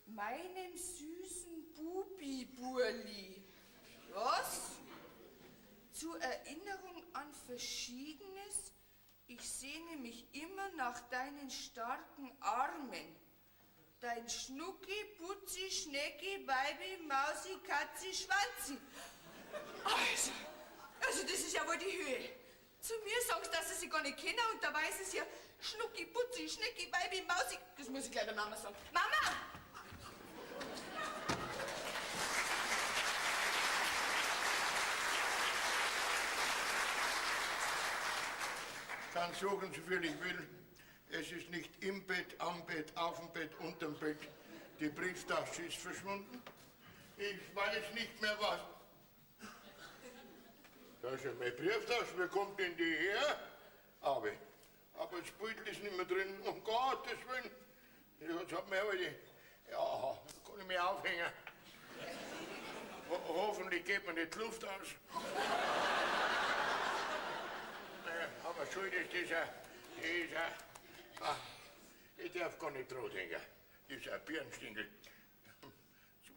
Meinem süßen Bubi-Burli. Was? Zur Erinnerung an Verschiedenes. Ich sehne mich immer nach deinen starken Armen. Dein Schnucki, Putzi, Schnecki, Beibi, Mausi, Katzi, Schwanzi. Also das ist ja wohl die Höhe. Zu mir sagst du, dass sie sich gar nicht kennen und dabei ist es ja Schnucki, Putzi, Schnecki, Beibi, Mausi. Das muss ich gleich der Mama sagen. Mama! Kann suchen, so viel ich will. Es ist nicht im Bett, am Bett, auf dem Bett, unterm Bett. Die Brieftasche ist verschwunden. Ich weiß nicht mehr was. Da ist ja meine Brieftasche, wie kommt denn die her? Aber das Beutel ist nicht mehr drin, um Gottes Willen. Jetzt hat mir aber die... Ja, kann ich mich aufhängen. Hoffentlich geht mir nicht die Luft aus. Aber schuld ist dieser... Ich darf gar nicht drauf hängen. Dieser Birnenstingel.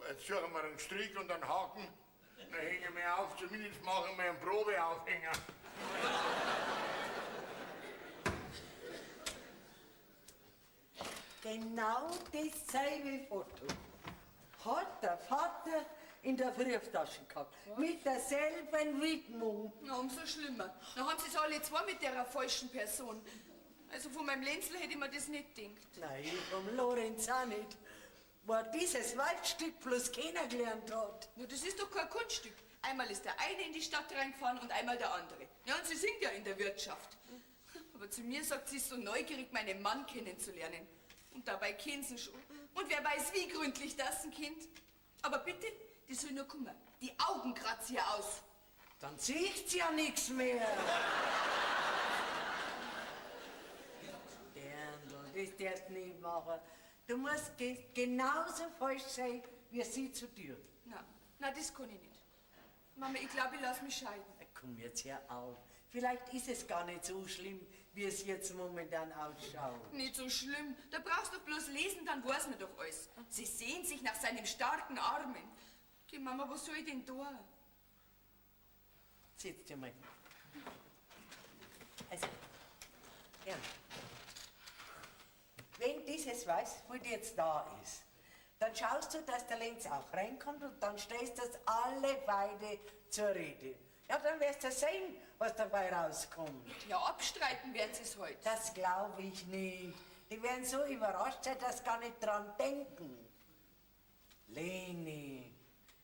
Jetzt suchen wir einen Strick und einen Haken. Dann hängen wir auf, zumindest machen wir einen Probeaufhänger. Genau dasselbe Foto hat der Vater in der Brieftasche gehabt. Mit derselben Widmung. Na, umso schlimmer. Dann haben sie es alle zwei mit der falschen Person. Also von meinem Lenzel hätte ich mir das nicht gedacht. Nein, vom Lorenz auch nicht. Wo er dieses Waldstück bloß kennengelernt hat. Na, das ist doch kein Kunststück. Einmal ist der eine in die Stadt reingefahren und einmal der andere. Ja, und sie sind ja in der Wirtschaft. Aber zu mir sagt sie, ist so neugierig, meinen Mann kennenzulernen. Und dabei kennen sie schon. Und wer weiß, wie gründlich das ein Kind. Aber bitte, die soll nur kommen. Die Augen kratzt hier aus. Dann sieht sie ja nichts mehr. Das darfst du nicht machen. Du musst genauso falsch sein, wie sie zu dir. Na, das kann ich nicht. Mama, ich glaube, ich lasse mich scheiden. Komm jetzt hör auf. Vielleicht ist es gar nicht so schlimm, wie es jetzt momentan ausschaut. Nicht so schlimm. Da brauchst du bloß lesen, dann weiß man doch alles. Sie sehen sich nach seinen starken Armen. Okay, Mama, was soll ich denn tun? Sitz dir mal. Also, ja. Wenn dieses Weißbrot jetzt da ist, dann schaust du, dass der Lenz auch reinkommt und dann stellst du das alle beide zur Rede. Ja, dann wirst du sehen, was dabei rauskommt. Ja, abstreiten werden sie es heute. Das glaube ich nicht. Die werden so überrascht sein, dass sie gar nicht dran denken. Leni,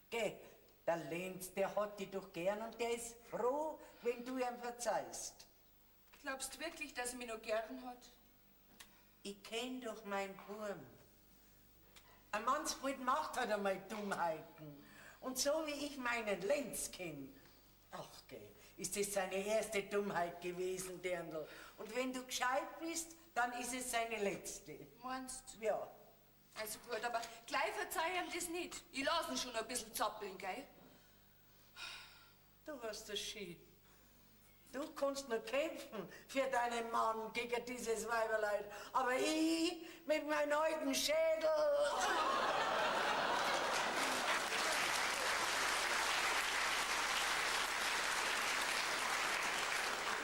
geh, der Lenz, der hat dich doch gern und der ist froh, wenn du ihm verzeihst. Glaubst du wirklich, dass er mich noch gern hat? Ich kenn doch meinen Burm. Ein Mannsbild macht halt einmal Dummheiten. Und so wie ich meinen Lenz kenn, ach geh, ist das seine erste Dummheit gewesen, Dirndl. Und wenn du gescheit bist, dann ist es seine letzte. Meinst du? Ja. Also gut, aber gleich verzeih ihm das nicht. Ich lasse ihn schon ein bisschen zappeln, gell? Du hast das Ski. Du kannst nur kämpfen für deinen Mann gegen dieses Weiberleid. Aber ich mit meinem alten Schädel.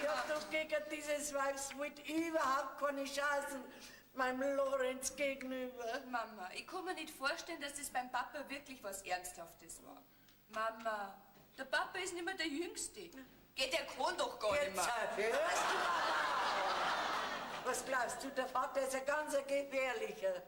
Ich hab doch gegen dieses Weibsbild überhaupt keine Chancen meinem Lorenz gegenüber. Mama, ich kann mir nicht vorstellen, dass das beim Papa wirklich was Ernsthaftes war. Mama, der Papa ist nicht mehr der Jüngste. Geht, der kann doch gar nicht Jetzt mehr. hörst du mal. Was glaubst du, der Vater ist ein ganz gefährlicher.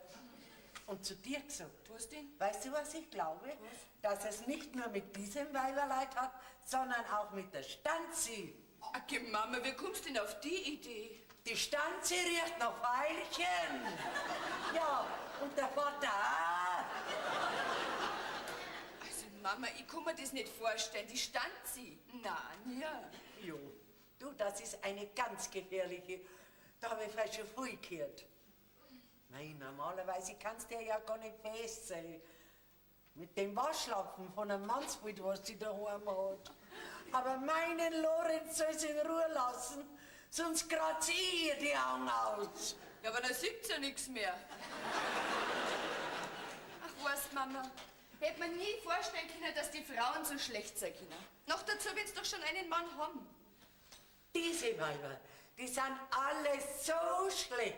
Und zu dir gesagt, Was denn? weißt du, was ich glaube? Dass er es nicht nur mit diesem Weiberleid hat, sondern auch mit der Stanzi. Okay, Mama, wie kommst du denn auf die Idee? Die Stanzi riecht nach Veilchen. Ja, und der Vater auch. Also, Mama, ich kann mir das nicht vorstellen. Die Stanzi. Nein, ja. Jo, du, das ist eine ganz gefährliche. Da habe ich vielleicht schon früh gehört. Nein, normalerweise kannst du ja gar nicht fest sein. Mit dem Waschlappen von einem Mannsbild, was sie daheim hat. Aber meinen Lorenz soll's in Ruhe lassen, sonst kratzt ihr die Augen aus. Ja, aber dann sieht's ja nichts mehr. Ach, weißt Mama, hätte man nie vorstellen können, dass die Frauen so schlecht sein können. Noch dazu, wenn's doch schon einen Mann haben. Diese Weiber, die sind alle so schlecht,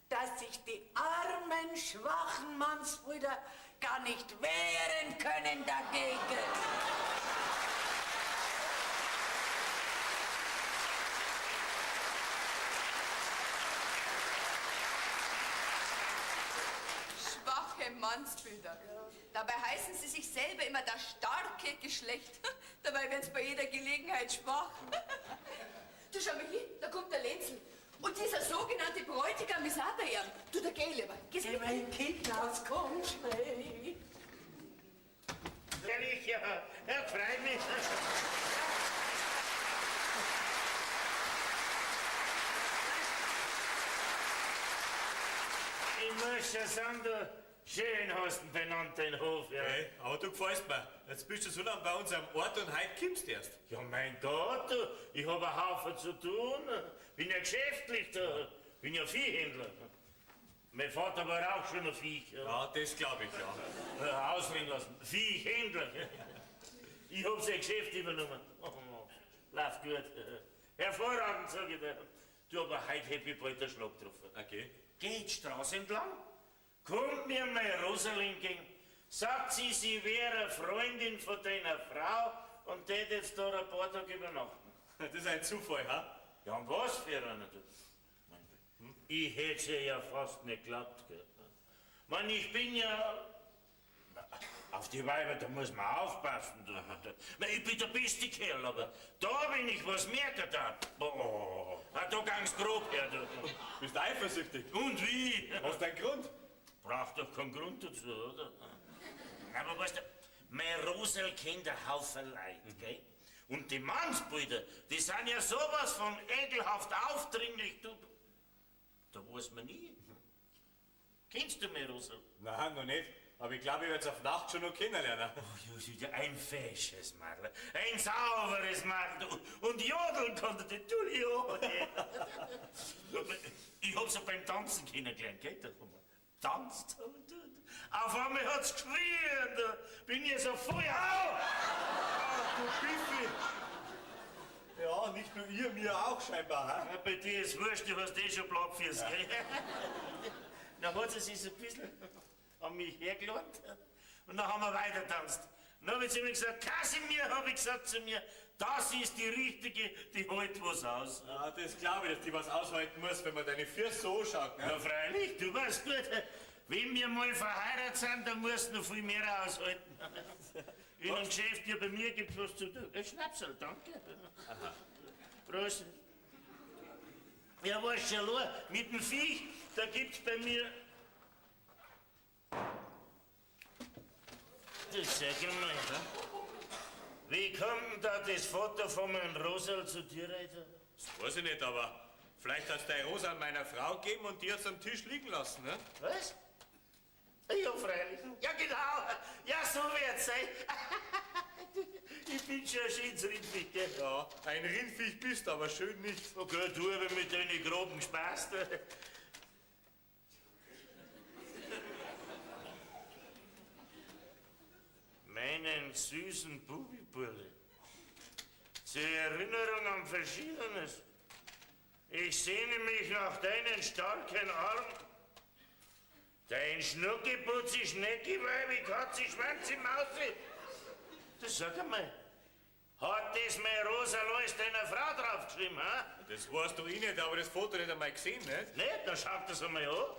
dass sich die armen, schwachen Mannsbrüder gar nicht wehren können dagegen. Schwache Mannsbilder. Dabei heißen sie sich selber immer das starke Geschlecht. Dabei werden sie bei jeder Gelegenheit schwach. Du schau mal hin, da kommt der Lenzel. Und dieser sogenannte Bräutigam ist auch bei ihm. Du, der geh lieber. Geh's Geh mit. mein Kindhaus, komm schnell. Ehrlich, ja, freut mich. Ich muss schon sagen, du schön hast ihn benannt, den Hof, ja. Hey, aber du gefällst mir. Jetzt bist du so lange bei uns am Ort und heute kommst du erst. Ja, mein Gott, du, ich habe einen Haufen zu tun. Bin ja geschäftlich, da. Bin ja Viehhändler. Mein Vater war auch schon ein Viech. Ja. Ja, das glaube ich, ja. Ausreden lassen. Viehhändler. Ich hab sein Geschäft übernommen. Oh, läuft gut. Hervorragend, sag ich dir. Du, aber heute hab ich bald einen Schlag getroffen. Okay. Geht die Straße entlang, kommt mir meine Rosalind entgegen, sagt sie, sie wäre Freundin von deiner Frau und tät jetzt da ein paar Tage übernachten. Das ist ein Zufall, ha? Ja, und was für einer? Ich hätte sie ja fast nicht geglaubt. Gell? Man, ich bin ja... Auf die Weiber, da muss man aufpassen. Du. Ich bin der beste Kerl, aber da bin ich was mehr getan. Oh, da gang's grob her. Du. Bist du eifersüchtig? Und wie? Hast du einen Grund? Braucht doch keinen Grund dazu, oder? Aber weißt du, mein Rosel kennt ein Haufen Leid, gell? Und die Mannsbrüder, die sind ja sowas von ekelhaft aufdringlich, du. Da weiß man nie. Kennst du mich, Rosel? Nein, noch nicht. Aber ich glaube, ich werde es auf Nacht schon noch kennenlernen. Oh, Jussi, ein fesches Mädel, ein sauberes Mädel. Und jodeln konnte die Tulio. Ich hab's ja beim Tanzen kennengelernt, gell? Tanzt. Auf einmal hat's geschrien, da bin ich so voll. Au! Du Biffi! Ja, nicht nur ihr, mir auch scheinbar, ha? Ja, bei dir ist wurscht, du hast schon Blattfüße, gell? Dann hat sie sich so ein bisschen an mich hergeladen und dann haben wir weiter tanzt. Dann hat sie mir gesagt, Kasimir, habe ich gesagt zu mir, das ist die Richtige, die hält was aus. Ja, das glaube ich, dass die was aushalten muss, wenn man deine Füße so schaut, ne? Ja, freilich, du weißt gut, wenn wir mal verheiratet sind, dann musst du noch viel mehr aushalten. In einem Geschäft, ja, bei mir gibt's was zu tun. Schnapsel, danke. Aha. Prost. Ja, weißt du, allein, mit dem Viech, da gibt's bei mir... Das sag ich mal. Wie kommt denn da das Foto von meinem Rosal zu dir, Alter? Das weiß ich nicht, aber vielleicht hat's deine Rosa an meiner Frau gegeben und die hat's am Tisch liegen lassen, ne? Was? Ja, freilich. Ja, genau. Ja, so wird's sein. Ich bin schon ein schönes Rindviech, gell? Ja, ein Rindviech bist, aber schön nicht. Okay, du aber mit deinen groben Spaß. Meinen süßen Bubibulle. Zur Erinnerung an Verschiedenes. Ich sehne mich nach deinen starken Armen. Dein Schnuckiputzi, Schneckiweib, Katzi, Schwanzi, Mausi. Das sag einmal. Hat das mein Rosa Lois deiner Frau draufgeschrieben, ha? Das weißt du eh nicht, aber das Foto nicht einmal gesehen, nicht? Ne, dann schaut das einmal an.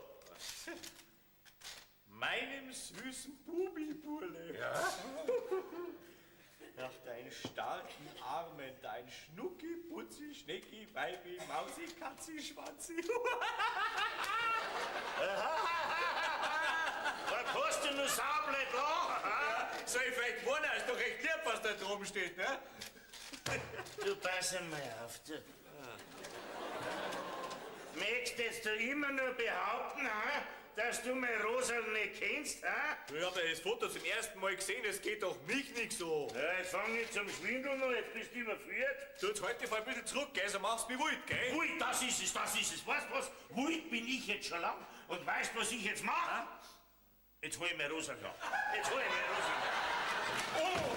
Meinem süßen Bubibulle. Ja? Nach deinen starken Armen, dein Schnucki, Putzi, Schnecki, Weibi, Mausi, Katzi, Schwanzi. Da kannst du nur saublöd lachen, ha? Soll ich vielleicht warnen, ist doch recht lieb, was da drum steht, ne? Du pass einmal auf, du. Möchtest jetzt du immer nur behaupten, ha, dass du meine Rosal nicht kennst, hä? Ich hab ja das Foto zum ersten Mal gesehen, es geht doch mich nicht so. Ja, jetzt fang nicht zum Schwindeln an, jetzt bist du überführt. Du, jetzt halt dich mal ein bisschen zurück, gell, so machst du mich wild, gell? Ui, das ist es. Weißt du was? Wild bin ich jetzt schon lang. Und weißt du, was ich jetzt mache? Jetzt hol ich mir Rosa klar. Oh!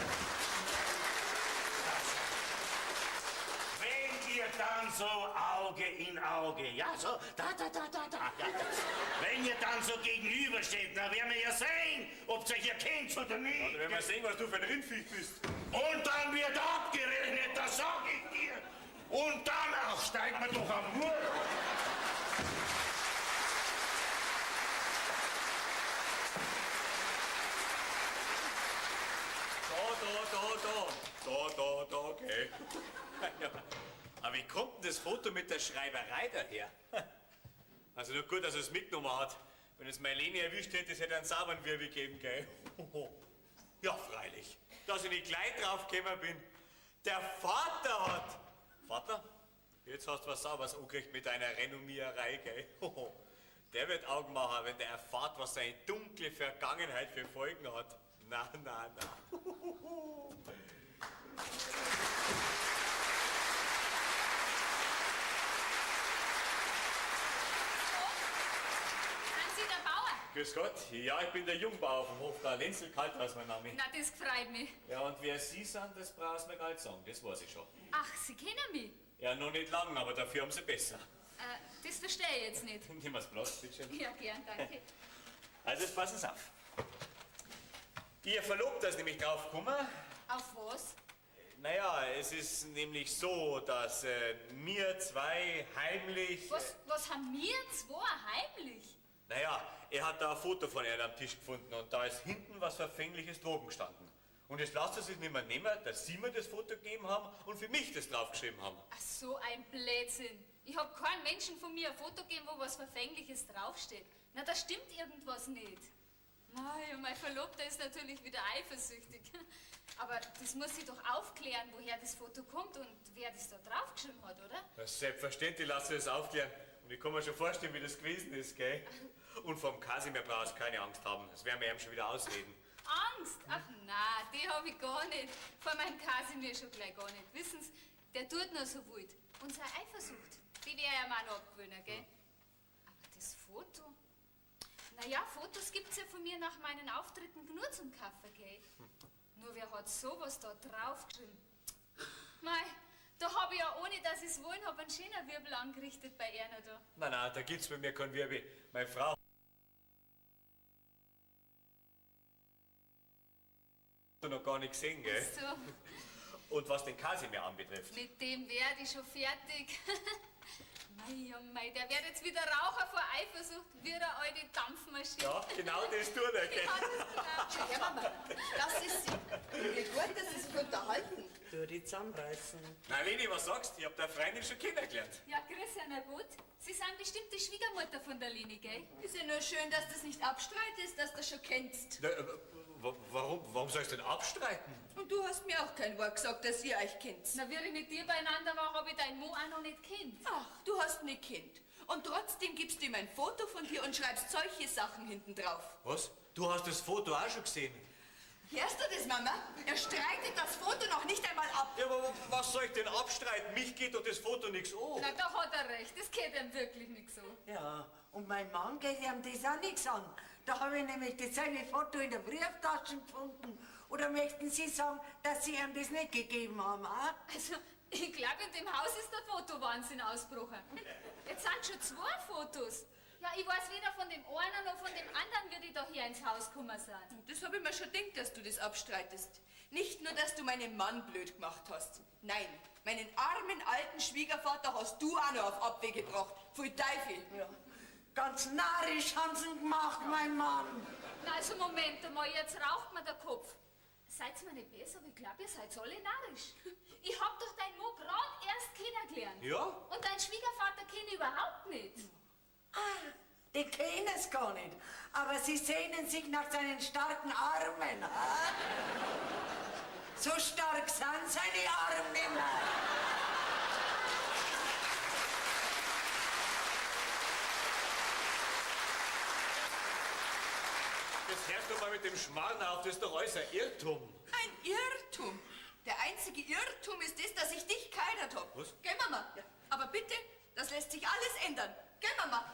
Wenn ihr dann so Auge in Auge, ja, so, da. Ja. Wenn ihr dann so gegenübersteht, dann werden wir ja sehen, ob ihr euch erkennt oder nicht. Dann werden wir sehen, was du für ein Rindviech bist. Und dann wird abgerechnet, das sag ich dir. Und danach steigt man doch am Mur. Da, gell. Ja. Aber wie kommt denn das Foto mit der Schreiberei daher? Also nur gut, dass er es mitgenommen hat. Wenn es Marlene erwischt hätte, es hätte einen sauberen Wirbel gegeben, gell? Ja, freilich. Dass ich nicht gleich draufgekommen bin. Der Vater hat... Vater? Jetzt hast du was Sauberes angekriegt mit deiner Renommiererei, gell? Der wird Augen machen, wenn der erfahrt, was seine dunkle Vergangenheit für Folgen hat. Na. Sind Sie der Bauer? Grüß Gott, ja, ich bin der Jungbauer vom Hof, der Lenzel Kalter ist mein Name. Na, das freut mich. Ja, und wer Sie sind, das brauchst du mir gar nicht sagen, das weiß ich schon. Ach, Sie kennen mich? Ja, noch nicht lang, aber dafür haben Sie besser. Das verstehe ich jetzt nicht. Nimm mal's Platz, bitteschön. Ja, gern, danke. Also, jetzt passen Sie auf. Ihr Verlobter ist nämlich draufgekommen. Auf was? Naja, es ist nämlich so, dass wir zwei heimlich... Was haben wir zwei heimlich? Naja, er hat da ein Foto von ihr am Tisch gefunden und da ist hinten was Verfängliches droben gestanden. Und jetzt lasst er sich nicht mehr nehmen, dass Sie mir das Foto gegeben haben und für mich das draufgeschrieben haben. Ach, so ein Blödsinn. Ich hab keinem Menschen von mir ein Foto gegeben, wo was Verfängliches draufsteht. Na, da stimmt irgendwas nicht. Mei, und mein Verlobter ist natürlich wieder eifersüchtig. Aber das muss ich doch aufklären, woher das Foto kommt und wer das da draufgeschrieben hat, oder? Ja, selbstverständlich lasst ihr das aufklären. Und ich kann mir schon vorstellen, wie das gewesen ist, gell? Und vom Kasimir brauchst du keine Angst haben. Das werden wir ihm schon wieder ausreden. Angst? Ach na, die hab ich gar nicht. Vor meinem Kasimir schon gleich gar nicht. Wissen Sie, der tut nur so wild. Und seine Eifersucht, die wäre ja mal noch abgewöhnen, gell? Aber das Foto? Naja, Fotos gibt's ja von mir nach meinen Auftritten nur zum Kaffee, gell? Nur wer hat sowas da draufgeschrieben? Mei, da hab ich ja, ohne dass ich's wollen hab, einen schönen Wirbel angerichtet bei Erna da. Nein, da gibt's bei mir keinen Wirbel. Meine Frau hat noch gar nicht gesehen, gell? So, Und was den Kasimir anbetrifft. mit dem werd ich schon fertig. Mei, oh mei, der wird jetzt wieder rauchen vor Eifersucht, wie eine alte Dampfmaschine. Ja, genau das tut er, gell? Ja, das genau. Ja, Mama, das ist sie. Wie gut, dass Sie sich unterhalten. Tu dich zusammenreißen. Na, Leni, was sagst du? Ich hab deine Freundin schon kennengelernt. Ja, grüß Herr, na gut. Sie sind bestimmt die Schwiegermutter von der Leni, gell? Ist ja nur schön, dass du es nicht abstreitest, dass du das schon kennst. Na, warum soll ich denn abstreiten? Und du hast mir auch kein Wort gesagt, dass ihr euch kennt. Na, wie ich mit dir beieinander war, hab ich deinen Mo auch noch nicht kennt. Ach, du hast mich kennt. Und trotzdem gibst du ihm ein Foto von dir und schreibst solche Sachen hinten drauf. Was? Du hast das Foto auch schon gesehen? Hörst du das, Mama? Er streitet das Foto noch nicht einmal ab. Ja, aber was soll ich denn abstreiten? Mich geht doch das Foto nichts an. Na, da hat er recht. Das geht ihm wirklich nicht so. Ja, und mein Mann geht ihm das auch nichts an. Da habe ich nämlich dasselbe Foto in der Brieftasche gefunden. Oder möchten Sie sagen, dass Sie ihm das nicht gegeben haben? Also, ich glaube, in dem Haus ist der Fotowahnsinn ausgebrochen. Jetzt sind schon zwei Fotos. Ja, ich weiß weder von dem einen noch von dem anderen, wie die da hier ins Haus gekommen sind. Das habe ich mir schon gedacht, dass du das abstreitest. Nicht nur, dass du meinen Mann blöd gemacht hast. Nein, meinen armen alten Schwiegervater hast du auch noch auf Abwege gebracht. Voll Teufel. Ja. Ganz narrisch haben Sie ihn gemacht, mein Mann. Na, also Moment einmal, jetzt raucht mir der Kopf. Seid mir nicht besser, aber ich glaube, ihr seid alle narrisch. Ich hab doch deinen Mo gerade erst kennengelernt. Ja? Und deinen Schwiegervater kenne ich überhaupt nicht. Die kennen es gar nicht. Aber sie sehnen sich nach seinen starken Armen. So stark sind seine Arme nicht mehr. mit dem Schmarrn auf, das ist doch alles ein Irrtum. Ein Irrtum. Der einzige Irrtum ist das, dass ich dich geheiratet hab. Was? Gell, Mama? Ja. Aber bitte, das lässt sich alles ändern. Gell, Mama?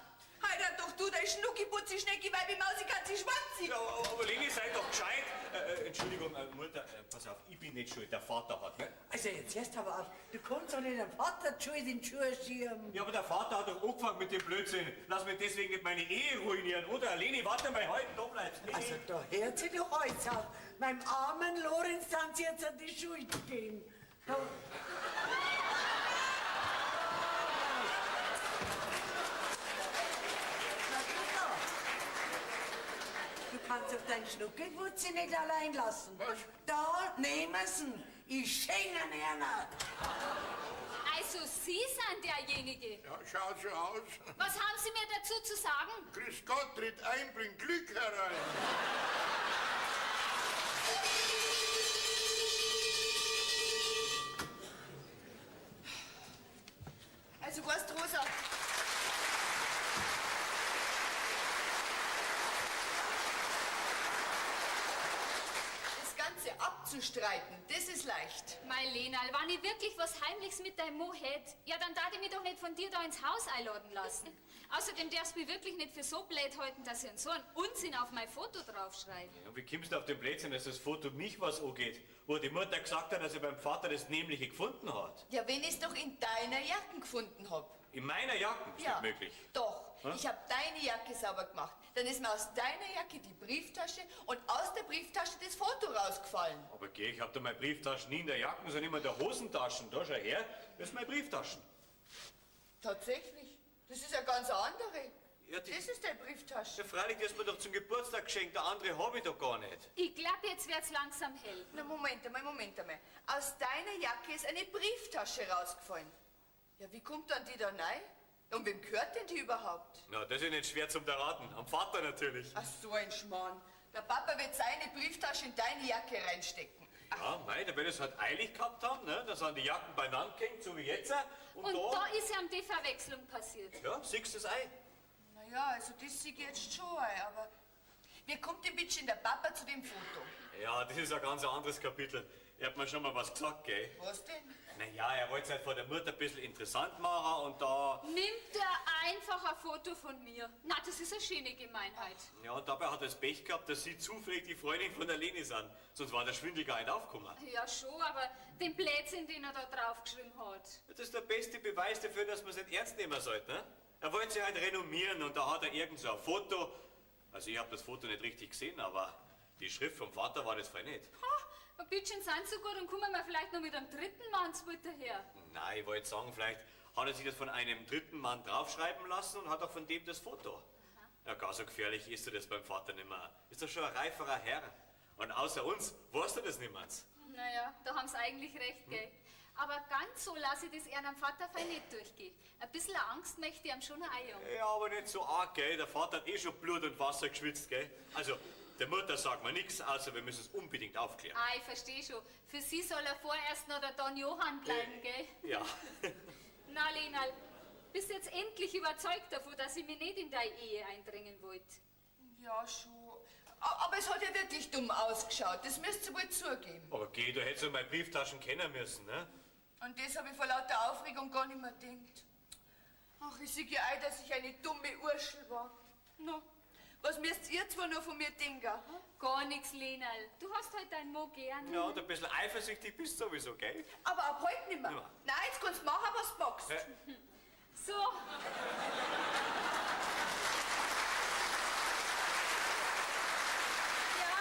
Heirat doch du, dein Schnucki, Schnecki, Weibi, Mausi, Katzi, Schwanzi. Ja, aber Leni, sei doch gescheit. Entschuldigung, Mutter, pass auf, ich bin nicht schuld, der Vater hat, ne? Also jetzt erst aber auf, du kannst doch nicht dem Vater die Schuld in die Schuhe schieben. Ja, aber der Vater hat doch angefangen mit dem Blödsinn. Lass mich deswegen nicht meine Ehe ruinieren, oder? Leni, warte mal, heute da bleibst. Leni. Also da hört sie doch alles auf. Meinem armen Lorenz dann sie jetzt an die Schuld gehen. Da, du kannst auf deinen Schnuckelwutzi nicht allein lassen. Was? Da nehmen sie. Ich schenke ihn. Also Sie sind derjenige. Ja, schaut so aus. Was haben Sie mir dazu zu sagen? Grüß Gott, tritt ein, bringt Glück herein. Also weißt du, Rosa, das Ganze abzustreiten, das ist leicht. Mein Lenal, wenn ich wirklich was Heimliches mit deinem Mo hätte, ja, dann darf ich mich doch nicht von dir da ins Haus einladen lassen. Außerdem darfst du mich wirklich nicht für so blöd halten, dass ich so einen Unsinn auf mein Foto draufschreibe. Ja, wie kommst du auf den Blödsinn, dass das Foto mich was angeht? Wo die Mutter gesagt hat, dass sie beim Vater das Nämliche gefunden hat. Ja, wenn ich es doch in deiner Jacke gefunden hab. In meiner Jacke ist Ja, nicht möglich. doch. Hä? Ich habe deine Jacke sauber gemacht. Dann ist mir aus deiner Jacke die Brieftasche und aus der Brieftasche das Foto rausgefallen. Aber geh, ich hab da meine Brieftaschen nie in der Jacke, sondern immer in der Hosentaschen. Da schau her, das sind meine Brieftaschen. Tatsächlich? Das ist ja ganz andere. Ja, die- Das ist deine Brieftasche. Ja, freilich, das ist mir doch zum Geburtstag geschenkt, der andere habe ich doch gar nicht. Ich glaube, jetzt wird's langsam hell. Na, Moment einmal. Aus deiner Jacke ist eine Brieftasche rausgefallen. Ja, wie kommt dann die da rein? Und wem gehört denn die überhaupt? Na, das ist nicht schwer zum Erraten. Am Vater natürlich. Ach, so ein Schmarrn. Der Papa wird seine Brieftasche in deine Jacke reinstecken. Ja, mei, da wird es halt eilig gehabt haben, ne? Da sind die Jacken beieinander gehängt, so wie jetzt. Und da ist ja die Verwechslung passiert. Ja, siehst du das Ei? Naja, also das sehe ich jetzt schon, aber... Wie kommt denn bitte der Papa zu dem Foto? Ja, das ist ein ganz anderes Kapitel. Er hat mir schon mal was gesagt, gell? Was denn? Naja, er wollte es halt vor der Mutter ein bisschen interessant machen und da... Nimmt er einfach ein Foto von mir. Na, das ist eine schöne Gemeinheit. Ja, und dabei hat er das Pech gehabt, dass sie zufällig die Freundin von der Leni sind. Sonst war der Schwindel gar nicht aufgekommen. Ja, schon, aber den Blödsinn, den er da draufgeschrieben hat. Das ist der beste Beweis dafür, dass man es nicht ernst nehmen sollte, ne? Er wollte sich halt renommieren und da hat er irgend so ein Foto. Also ich habe das Foto nicht richtig gesehen, aber die Schrift vom Vater war das voll nicht. Ha, ein bisschen sind so gut und kommen wir vielleicht noch mit einem dritten Mann daher. Nein, ich wollte sagen, vielleicht hat er sich das von einem dritten Mann draufschreiben lassen und hat auch von dem das Foto. Ja, gar so gefährlich ist das beim Vater nicht mehr. Ist doch schon ein reiferer Herr. Und außer uns weißt du das niemals. Naja, da haben sie eigentlich recht, gell? Aber ganz so lasse ich das ihrem Vater fein nicht durchgehen. Ein bisschen Angst möchte ich ihm schon einjagen. Ja, aber nicht so arg, gell? Der Vater hat eh schon Blut und Wasser geschwitzt, gell? Also, der Mutter sagt man nichts, außer wir müssen es unbedingt aufklären. Ah, ich verstehe schon. Für sie soll er vorerst noch der Don Johann bleiben, gell? Ja. Na, Lenal, bist du jetzt endlich überzeugt davon, dass ich mich nicht in deine Ehe eindringen wollte? Ja, schon. Aber es hat ja wirklich dumm ausgeschaut. Das müsst ihr wohl zugeben. Aber geh, du hättest ja meine Brieftaschen kennen müssen, ne? Und das habe ich vor lauter Aufregung gar nicht mehr gedacht. Ach, ich sehe ja ein, dass ich eine dumme Urschel war. No. Was müsst ihr zwar noch von mir denken? Hm? Gar nix, Lenal. Du hast halt dein Mo gern. Ja, und ein bisschen eifersüchtig bist du sowieso, gell? Aber ab heute nicht mehr. Ja. Nein, jetzt kannst du machen, was du magst. So. Ja,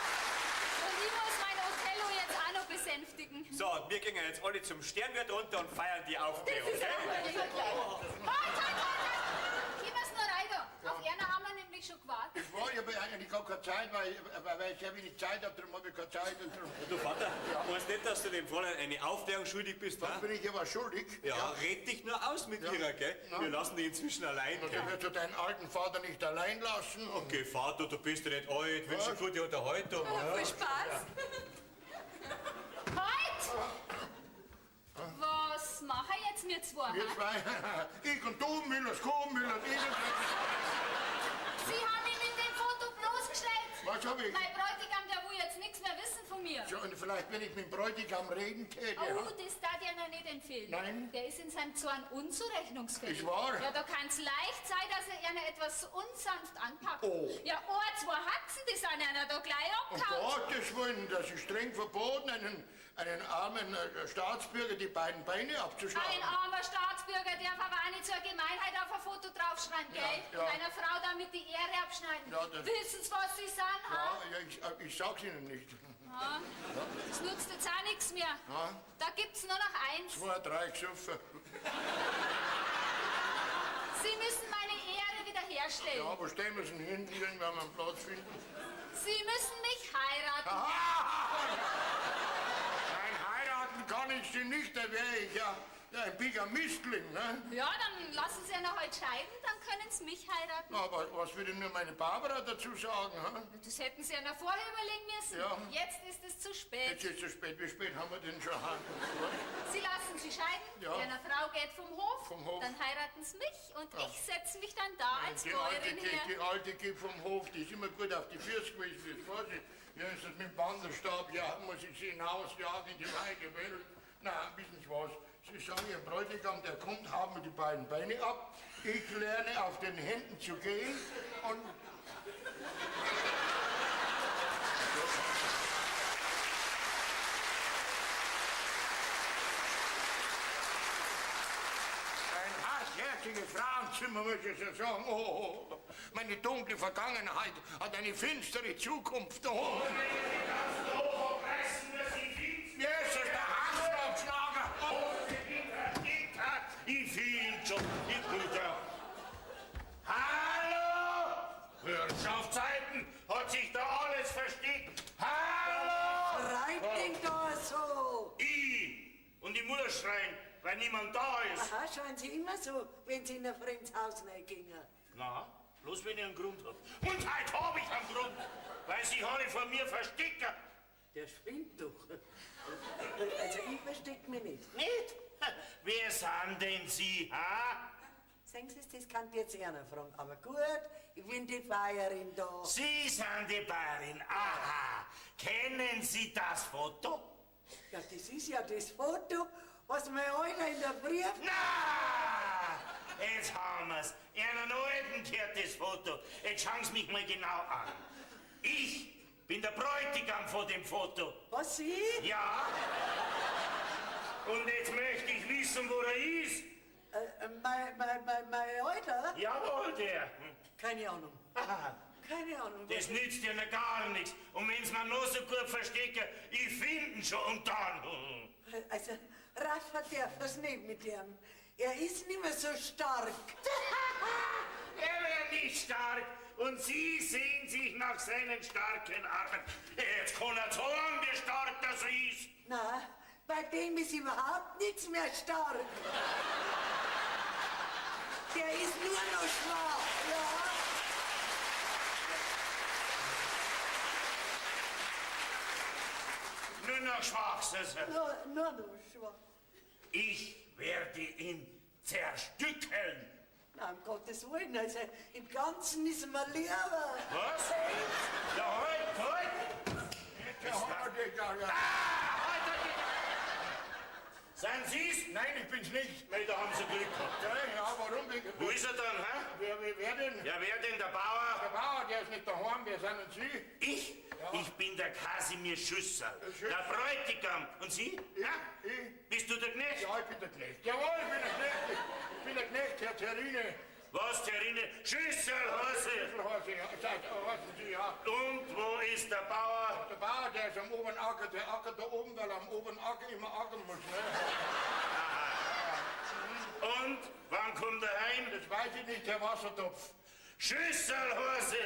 und ich muss mein Othello jetzt auch noch besänftigen. So, und wir gehen jetzt alle zum Sternwirt runter und feiern die Aufklärung, gell? Halt! Ich muss nur rein. Auf einer haben wir nämlich schon gewartet. Ich war, ich habe eigentlich gar keine Zeit, weil ich sehr wenig Zeit habe, darum habe ich keine Zeit. Und darum Du Vater, weißt nicht, dass du dem Fräulein eine Aufklärung schuldig bist, dann wa? bin ich aber schuldig. Ja, red dich nur aus mit ihrer, gell? Ja. Wir lassen die inzwischen allein, Und gell? dann wirst du deinen alten Vater nicht allein lassen. Okay, Vater, du bist ja nicht alt, wünsche gute Unterhaltung. Ja? Viel Spaß. Halt! Was machen jetzt wir zwei? Wir hä? zwei, ich und du, Müllers Kuh, Müllers Esel. Sie haben mich mit dem Foto bloßgestellt. Was hab ich? Mein Bräutigam schon, und vielleicht, wenn ich mit dem Bräutigam reden täte. Oh, das darf ich noch nicht empfehlen. Nein. Der ist in seinem Zorn unzurechnungsfähig. Ist wahr? Ja, da kann es leicht sein, dass er einer etwas unsanft anpackt. Oh. Ja, zwei Haxen, die sind einer da gleich Um abgehauen. Gottes Willen, das ist streng verboten, einen armen Staatsbürger die beiden Beine abzuschlagen. Ein armer Staatsbürger darf aber auch nicht so eine Gemeinheit auf ein Foto draufschreiben, gell? ja. Und einer Frau damit die Ehre abschneiden. Ja, das- Wissen Sie, was Sie sind, ha? Ja, ich sag's Ihnen nicht. Ja. Das nutzt jetzt auch nichts mehr. Ja. Da gibt's nur noch eins. 2, 3 gesoffen. Sie müssen meine Ehre wiederherstellen. Ja, wo stellen wir denn hin, wenn wir einen Platz finden? Sie müssen mich heiraten. Aha! Nein, heiraten kann ich Sie nicht, da wäre ich ja ein Bigamistling, ne? Ja, dann lassen Sie ihn heute scheiden, dann können Sie mich heiraten. Aber was würde nur meine Barbara dazu sagen, ha? Das hätten Sie ja noch vorher überlegen müssen. Ja. Jetzt ist es zu spät. Jetzt ist es spät. Wie spät haben wir denn schon? Sie lassen Sie scheiden, Ja. Eine Frau geht vom Hof, Vom Hof. dann heiraten Sie mich und ich setze mich dann da als Bäuerin her. Die Alte geht vom Hof, die ist immer gut auf die Füße gewesen. Ja, ist das mit dem Banderstab, ja, muss ich sie hinausjagen in die weite Welt. Na, wissen Sie was? Sie sagen, Ihr Bräutigam, der kommt, haben wir die beiden Beine ab. Ich lerne auf den Händen zu gehen und... Ein hartherziges Frauenzimmer, muss ich so sagen. Oh, meine dunkle Vergangenheit hat eine finstere Zukunft. Oh. Jesus, der Hassraubschlager! Ich find schon, ich Bruder. Hallo! Wirtschaftszeiten hat sich da alles versteckt. Hallo! Schreit denn da so? Ich und die Mutter schreien, weil niemand da ist. Aha, schauen Sie immer so, wenn Sie in ein fremdes Haus reingehen. Na, bloß wenn ich einen Grund hab. Und heute hab ich einen Grund, weil sich alle von mir verstecken. Der spinnt doch. Also ich versteck mich nicht. Nicht? Wer sind denn Sie, ha? Sagen Sie, das kann jetzt einer fragen. Aber gut, ich bin die Feierin da. Sie sind die Bayerin, aha. Kennen Sie das Foto? Ja, das ist ja das Foto, was mir einer in der Brief... Na! Jetzt haben wir's. Einen alten gehört das Foto. Jetzt schauen Sie mich mal genau an. Ich bin der Bräutigam von dem Foto. Was, Sie? Ja? Und jetzt möchte ich wissen, wo er ist. Mein Alter? Jawohl, der. Keine Ahnung. Aha. Keine Ahnung. Das nützt ja noch gar nichts. Und wenn's mir noch so gut verstecken, ich find ihn schon und dann. Also, Rafa darf es nicht mit ihm. Er ist nicht mehr so stark. Er wäre nicht stark und Sie sehen sich nach seinen starken Armen. Jetzt kann er sagen, wie stark das ist. Na, bei dem ist überhaupt nichts mehr stark. Der ist nur noch schwach, ja. Nur noch schwach, Süße. Nur noch schwach. Ich werde ihn zerstückeln. Na, um Gottes Willen, also im Ganzen ist mir lieber. Was? Ja, halt! Sind Sie's? Nein, ich bin's nicht. Nein, da haben Sie Glück gehabt. Ja, warum? Wo ist er dann, hä? Wer denn? Ja, wer denn, der Bauer? Der Bauer, der ist nicht daheim, wer sind denn Sie? Ich? Ja. Ich bin der Kasimir Schüsser, Schüsser. der Bräutigam. Und Sie? Ja? Ich? Bist du der Knecht? Ja, ich bin der Knecht. Jawohl, ich bin der Knecht. Ich bin der Knecht, Herr Terrine. Was, Terrine? Schüsselhose! Schlüsselhose, ja. Wissen Sie, ja. Und wo ist der Bauer? Der Bauer, der ist am oberen Acker, der Acker da oben, weil er am oberen Acker immer ackern muss, ne? Und wann kommt er heim? Das weiß ich nicht, der Wassertopf. Schüsselhose!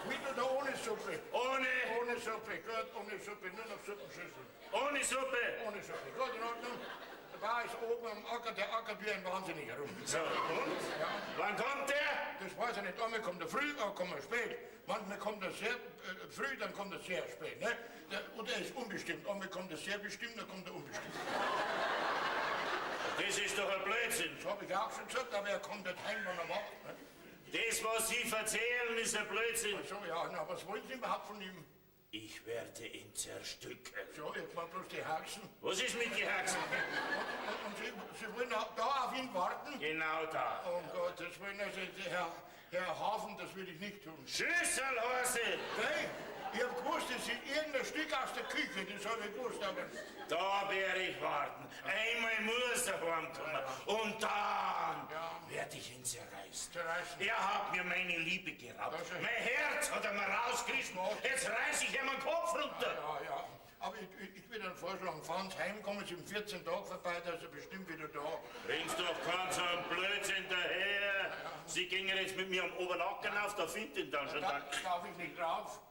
Mit oder ohne Suppe? Ohne, Ohne Suppe, gut, ohne Suppe, nur noch Suppenschüssel. ohne Suppe. Ohne Suppe, gut, in Ordnung. Der Bauer ist oben am Acker, der ackert wie ein Wahnsinniger rum. So, und? Ja. Wann kommt der? Das weiß ich nicht, einmal kommt er früh, kommt er spät. Manchmal kommt er sehr früh, dann kommt er sehr spät. Ne? Und er ist unbestimmt. Einmal kommt er sehr bestimmt, dann kommt er unbestimmt. Das ist doch ein Blödsinn. Das habe ich auch schon gesagt, aber er kommt nicht heim, wenn er wacht. Ne? Das, was Sie erzählen, ist ein Blödsinn. So, ja, na, was wollen Sie überhaupt von ihm? Ich werde ihn zerstückeln. So, jetzt mal bloß die Haxen. Was ist mit den Haxen? Und Sie wollen da auf ihn warten? Genau da. Um Gottes Willen, also Herr Hafen, das will ich nicht tun. Schüsselhose! Nein, ich hab gewusst, das ist irgendein Stück aus der Küche, das hab ich gewusst, aber... Da werde ich warten. Einmal muss er heimkommen. Und dann werde ich ihn zerreißen. Er hat mir meine Liebe geraubt. Das ist- Mein Herz hat er mir rausgerissen. Jetzt reiß ich ihm den Kopf runter. Ja. Aber ich will einen vorschlagen, fahren Sie heim, kommen Sie in 14 Tagen vorbei, da ist er bestimmt wieder da. Bringst doch keinen so einen Blödsinn daher. Sie gingen jetzt mit mir am Obernacken auf, da findet ihn dann schon. Da darf ich nicht drauf.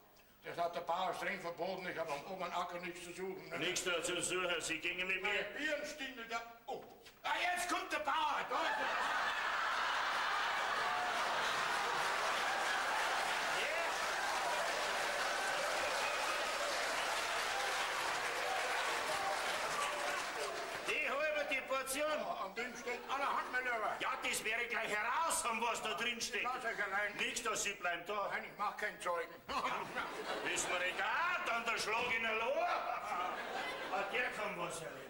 Das hat der Bauer streng verboten, ich habe am Obernacker nichts zu suchen. Nichts dazu suchen, Sie gingen mit mir. Birnstindel, da... Oh, jetzt kommt der Bauer, da ist der... Die halbe die Portion. An dem steht allerhand, mein Lieber. Ja, das werde ich gleich heraus haben, was da drin steckt. Lass euch allein. Nichts, dass Sie bleiben da. Nein, ich mach keinen Zeugen. Ist mir egal, dann der Schlag in der Lohr. Der kann was erleben.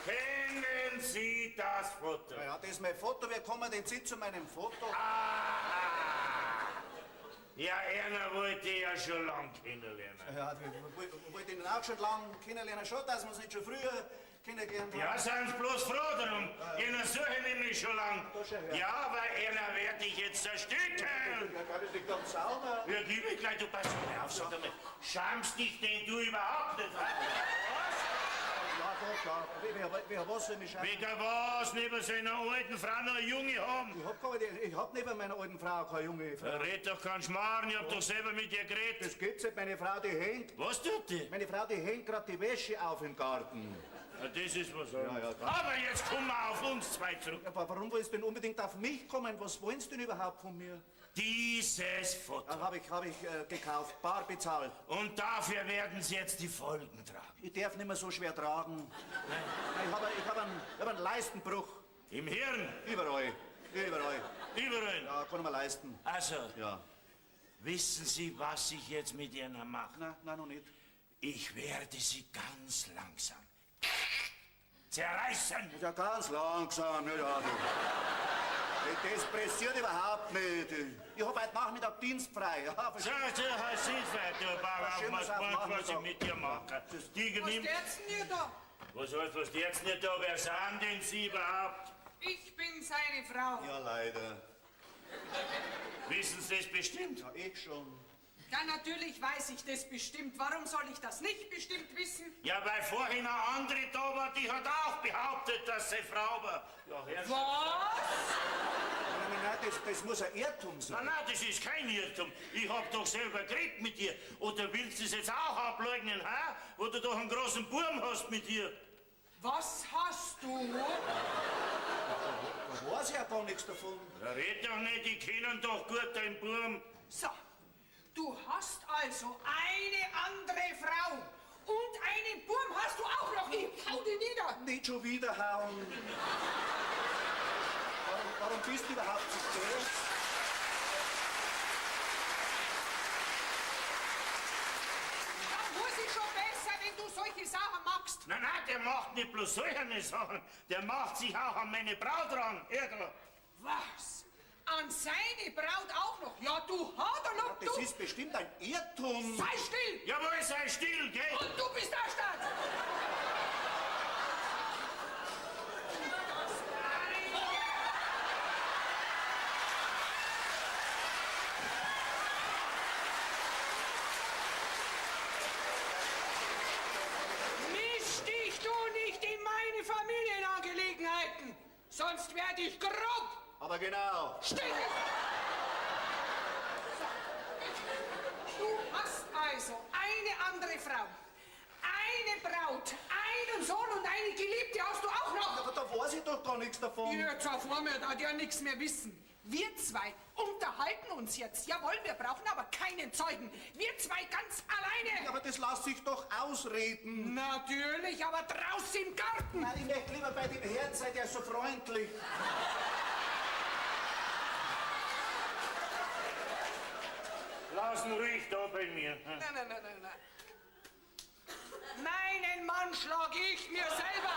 Kennen Sie das Foto? Ja, das ist mein Foto. Wer kommen denn Sie zu meinem Foto? Ja, einer wollte ich ja schon lang kennenlernen. Ja, ich wollte ihn auch schon lange kennenlernen. Schon, dass wir uns nicht schon früher kennengelernt haben. Ja, seien Sie bloß froh darum. Einer suche ich nämlich schon lang. Ja. Ja, aber einer werde ich jetzt zerstückeln. Ja, kann ich nicht ganz sauber. Ja, gib ich gleich, du pass mal auf, sag einmal. Schamst dich denn du überhaupt nicht? Ja, doch, ja. Wer was soll mich schauen? Wegen was neben seiner alten Frau noch eine Junge haben? Ich hab neben meiner alten Frau keine junge Frau. Red doch keinen Schmarrn, ich hab doch selber mit ihr geredet. Das gibt's nicht. Meine Frau, die hängt. Was tut die? Meine Frau, die hängt gerade die Wäsche auf im Garten. Ja, das ist was ja, anderes. klar. Aber jetzt kommen wir auf uns zwei zurück. Aber warum willst du denn unbedingt auf mich kommen? Was wollen Sie denn überhaupt von mir? Dieses Foto. Hab ich gekauft, bar bezahlt. Und dafür werden Sie jetzt die Folgen tragen. Ich darf nicht mehr so schwer tragen. Ich hab einen Leistenbruch. Im Hirn, Überall. überall. Ja, kann ich mir leisten. Also, Ja. wissen Sie, was ich jetzt mit Ihnen mache? Nein, noch nicht. Ich werde Sie ganz langsam zerreißen. Ja, ganz langsam. Ja. Das pressiert überhaupt nicht. Ich hab heute Nachmittag dienstfrei. Ja, So, heißt es weiter, Bauer, Schön, was was was ich Nachmittag. mit dir mache. Die Was nimmt... steht's denn hier da? Was heißt, was jetzt nicht da? Wer sind denn Sie überhaupt? Ich bin seine Frau. Ja, leider. Wissen Sie das bestimmt? Ja, ich schon. Ja, natürlich weiß ich das bestimmt. Warum soll ich das nicht bestimmt wissen? Ja, weil vorhin eine andere da war, die hat auch behauptet, dass sie Frau war. Ja, Herr Was? Nein, das muss ein Irrtum sein. Nein, das ist kein Irrtum. Ich hab doch selber geredet mit dir. Oder willst du es jetzt auch ableugnen, ha? Wo du doch einen großen Burm hast mit dir. Was hast du? Da weiß ich ja gar nichts davon. Ja, red doch nicht, die kennen doch gut deinen Burm. So, du hast also eine andere Frau. Und einen Burm hast du auch noch. Ich hau dich nieder. Nicht schon wieder hauen. Warum bist du überhaupt so böse? Da muss ich schon besser, wenn du solche Sachen machst. Nein, der macht nicht bloß solche Sachen. Der macht sich auch an meine Braut ran. Er da. Was? An seine Braut auch noch? Ja, du Haderlock, Das du. ist bestimmt ein Irrtum. Sei still. Jawohl, sei still, gell? Und du bist der Stadt. Misch dich du nicht in meine Familienangelegenheiten, sonst werde ich grob. Aber genau. Still! Du hast also eine andere Frau, eine Braut, einen Sohn und eine Geliebte hast du auch noch. Aber da weiß ich doch gar nichts davon. Jetzt auf einmal, da ja nichts mehr wissen. Wir zwei unterhalten uns jetzt. Jawohl, wir brauchen aber keinen Zeugen. Wir zwei ganz alleine. Aber das lässt sich doch ausreden. Natürlich, aber draußen im Garten. Nein, ich möchte lieber bei dem Herrn sein, der ist so freundlich. draußen ruhig da bei mir. Nein, nein, nein, nein, nein. Meinen Mann schlag ich mir selber.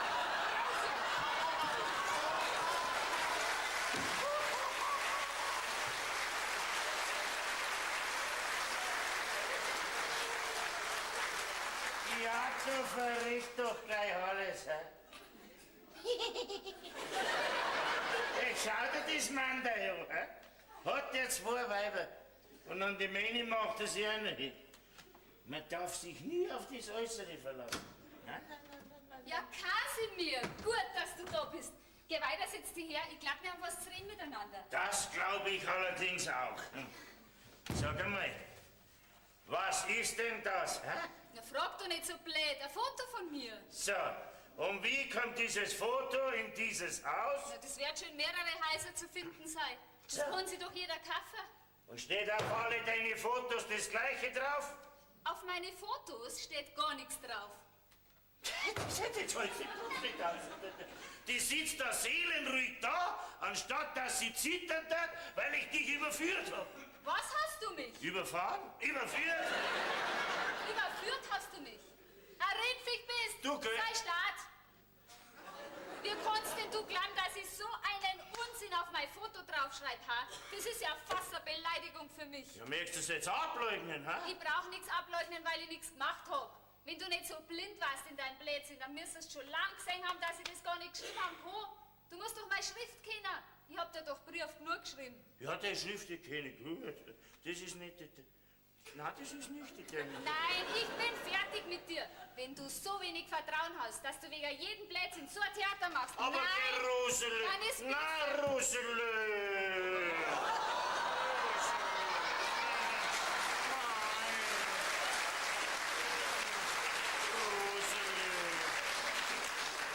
Ja, du verrückt doch gleich alles, hä? Jetzt schau dir das Mann da an, hä? Hat der 2 Weiber und an die Mähne macht er sich auch noch hin. Man darf sich nie auf das Äußere verlassen. Nein, nein, nein, nein, nein. Ja, Kasimir, gut, dass du da bist. Geh weiter, setz dich her. Ich glaube, wir haben was zu reden miteinander. Das glaube ich allerdings auch. Sag einmal, was ist denn das, hä? Na, frag doch nicht so blöd. Ein Foto von mir. So, und wie kommt dieses Foto in dieses Haus? Na, das wird schon in mehrere Häuser zu finden sein. Das kann sich doch jeder kaufen. Und steht auf alle deine Fotos das Gleiche drauf? Auf meine Fotos steht gar nichts drauf. Das hätte jetzt heute nicht aus. Die sitzt da seelenruhig da, anstatt dass sie zittert hat, weil ich dich überführt habe. Was hast du mich? Überfahren? Überführt? Überführt hast du mich. Ein Rindviech bist. Du, gell? Sei Staat. Wie kannst denn du glauben, dass ich so einen Unsinn auf mein Foto draufschreibe, ha? Das ist ja fast eine Beleidigung für mich. Ja, möchtest du es jetzt ableugnen, ha? Ich brauch nichts ableugnen, weil ich nichts gemacht hab. Wenn du nicht so blind warst in deinem Blödsinn, dann müsstest du schon lang gesehen haben, dass ich das gar nicht geschrieben haben kann. Du musst doch meine Schrift kennen. Ich hab dir doch Brief genug geschrieben. Ja, der Schrift, die kenne ich gut. Das ist nicht... Nein, das ist nicht die Dämme. Nein, ich bin fertig mit dir. Wenn du so wenig Vertrauen hast, dass du wegen jedem Blödsinn so ein Theater machst. Aber nein, die Rosele! dann ist Na, Rosele!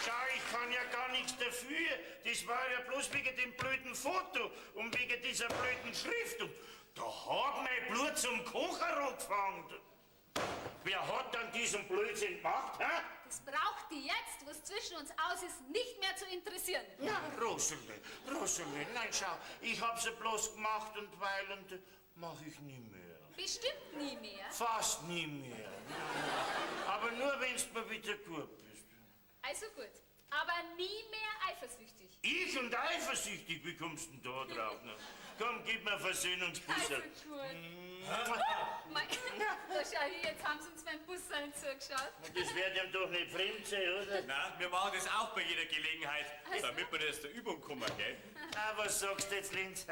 Schau, ich kann ja gar nichts dafür. Das war ja bloß wegen dem blöden Foto und wegen dieser blöden Schrift. Und da hat mein Blut zum Kochen angefangen. Wer hat dann diesen Blödsinn gemacht, hä? Das braucht die jetzt, was zwischen uns aus ist, nicht mehr zu interessieren. Na, Rosele, nein, schau, ich hab's ja bloß gemacht und mach ich nie mehr. Bestimmt nie mehr. Fast nie mehr. Aber nur, wenn's mir wieder gut bist. Also gut, aber nie mehr eifersüchtig. Ich und eifersüchtig, wie kommst du denn da drauf? Ne? Komm, gib mir Versöhnungsbusser. Also gut. Mei, da schau hier, jetzt haben sie uns beim Bussein zugeschaut. Das wird ihm doch nicht fremd sein, oder? Nein, wir machen das auch bei jeder Gelegenheit, damit wir das der Übung kommen, gell? Ah, was sagst du jetzt, Linz?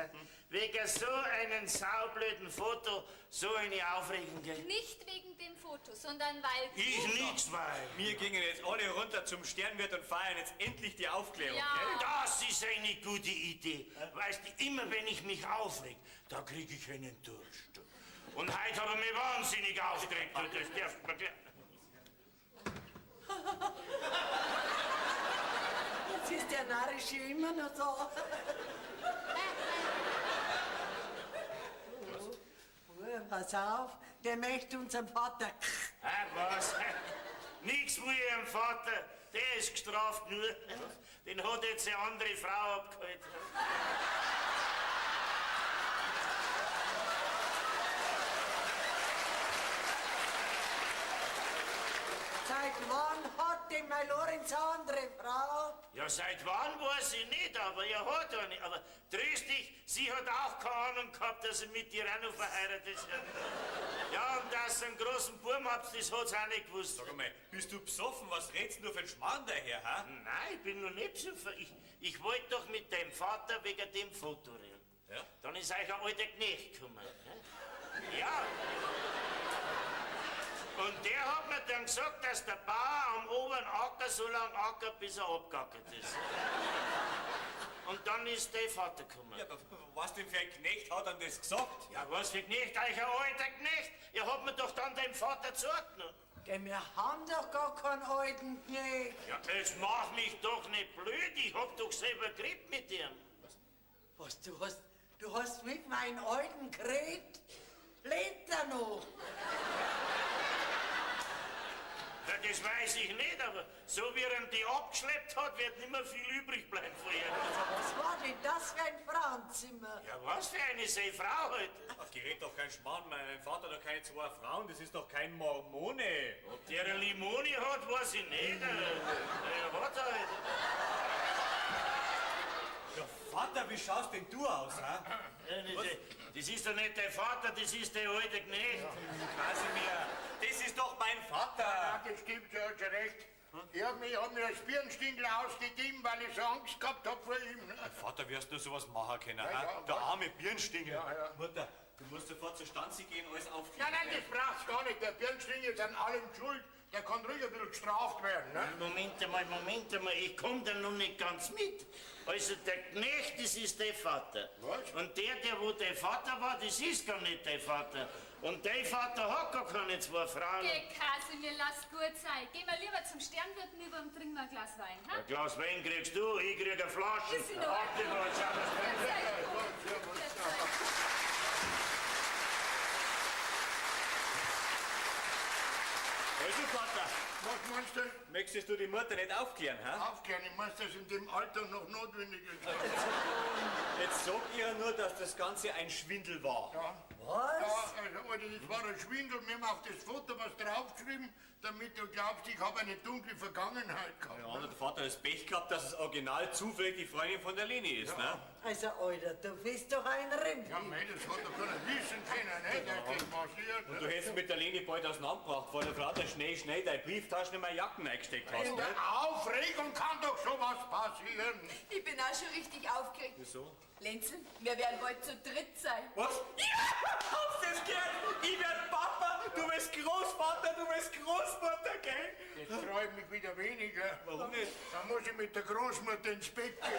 Wegen so einen saublöden Foto so eine Aufregung, gell? Nicht wegen dem Foto, sondern weil Ich du... nix, weil. Wir gingen jetzt alle runter zum Sternwirt und feiern jetzt endlich die Aufklärung, Ja. gell? Das ist eine gute Idee. Weißt du, immer wenn ich mich aufreg, da krieg ich einen Durst. Und heute hat er mich wahnsinnig aufgeregt. Und das darf man gleich. Jetzt ist der Narrische immer noch da. Pass auf, der möchte unseren Vater. Ah, was? Nix wie ihrem Vater. Der ist gestraft nur. Den hat jetzt eine andere Frau abgeholt. Seit wann hat denn mein Lorenz eine andere Frau? Ja, seit wann weiß ich nicht, aber er hat eine. Aber tröst dich, sie hat auch keine Ahnung gehabt, dass er mit dir auch noch verheiratet ist. Ja, und dass sie einen großen Buben habt, das hat sie auch nicht gewusst. Sag mal, bist du besoffen? Was redst du nur für einen Schmarrn daher, ha? Nein, ich bin noch nicht besoffen. Ich wollte doch mit dem Vater wegen dem Foto reden. Ja? Dann ist euch ein alter Knecht gekommen. Ne? Ja. Und der hat mir dann gesagt, dass der Bauer am oberen Acker so lange ackert, bis er abgackert ist. Und dann ist der Vater gekommen. Ja, aber was denn für ein Knecht hat dann das gesagt? Ja, was für Knecht? Euch ein alter Knecht? Ihr habt mir doch dann dem Vater gesagt. Ne? Gell, wir haben doch gar keinen alten Knecht. Ja, es macht mich doch nicht blöd. Ich hab doch selber geredet mit ihm. Was, du hast mit meinem alten geredet? Lebt er noch? Ja, das weiß ich nicht, aber so wie er ihn die abgeschleppt hat, wird nicht mehr viel übrig bleiben von ihr. Was war denn das für ein Frauenzimmer? Ja, was für eine Seefrau halt. Ach, gerät doch kein Schmarrn, mein Vater hat doch keine 2 Frauen, das ist doch kein Mormone. Ob der eine Limone hat, weiß ich nicht. Er hat halt. Ja, Vater, wie schaust denn du aus, ha? Das ist doch nicht der Vater, das ist der alte Knecht. Kasimir, das ist doch mein Vater. Ja, das stimmt, er hat schon recht. Ich hab mir als Birnstindl ausgegeben, weil ich so Angst gehabt hab vor ihm. Ne? Vater, wie hast du sowas machen können, Ja, ha? ja, Der arme Birnstingel. Ja, ja. Mutter, du musst sofort zur Stanze gehen, alles aufklären. Nein, das brauchst du gar nicht. Der Birnstindl ist an allem schuld. Der kann ruhig ein bisschen gestraft werden. Ne? Moment einmal, ich komm da noch nicht ganz mit. Also der Knecht, das ist der Vater. Was? Und der wo der Vater war, das ist gar nicht der Vater. Und der Vater hat gar keine 2 Frauen. Geh, Kasimir, lass gut sein. Geh mal lieber zum Sternwirten über und trink mal ein Glas Wein, ha? Ein Glas Wein kriegst du, ich krieg eine Flasche. Ist in Ordnung. Warte mal, schau das Also, Vater, Was meinst du? möchtest du die Mutter nicht aufklären, ha? Aufklären, ich weiß, dass in dem Alter noch notwendig ist. Jetzt sag ich ja nur, dass das Ganze ein Schwindel war. Ja. Was? Ja, also, Alter, das war ein Schwindel. Wir haben auf das Foto was draufgeschrieben, damit du glaubst, ich habe eine dunkle Vergangenheit gehabt. Ja, der Vater hat das Pech gehabt, dass das Original zufällig die Freundin von der Leni ist, ne? Also, Alter, du bist doch ein Rind. Ja, mei, das hat doch keiner wissen können, ne? Das ist passiert. Und du hättest mit der Leni bald auseinandergebracht, weil der Vater schnell deine Brieftaschen in meine Jacken eingesteckt hast, In ne? der Aufregung kann doch sowas passieren. Ich bin auch schon richtig aufgeregt. Wieso? Lenzel, wir werden bald zu dritt sein. Was? Ja! Hast du das gehört? Ich werd Papa, du wirst Großvater, du wirst Großmutter, gell? Das freut mich wieder weniger. Warum nicht? Dann muss ich mit der Großmutter ins Bett gehen.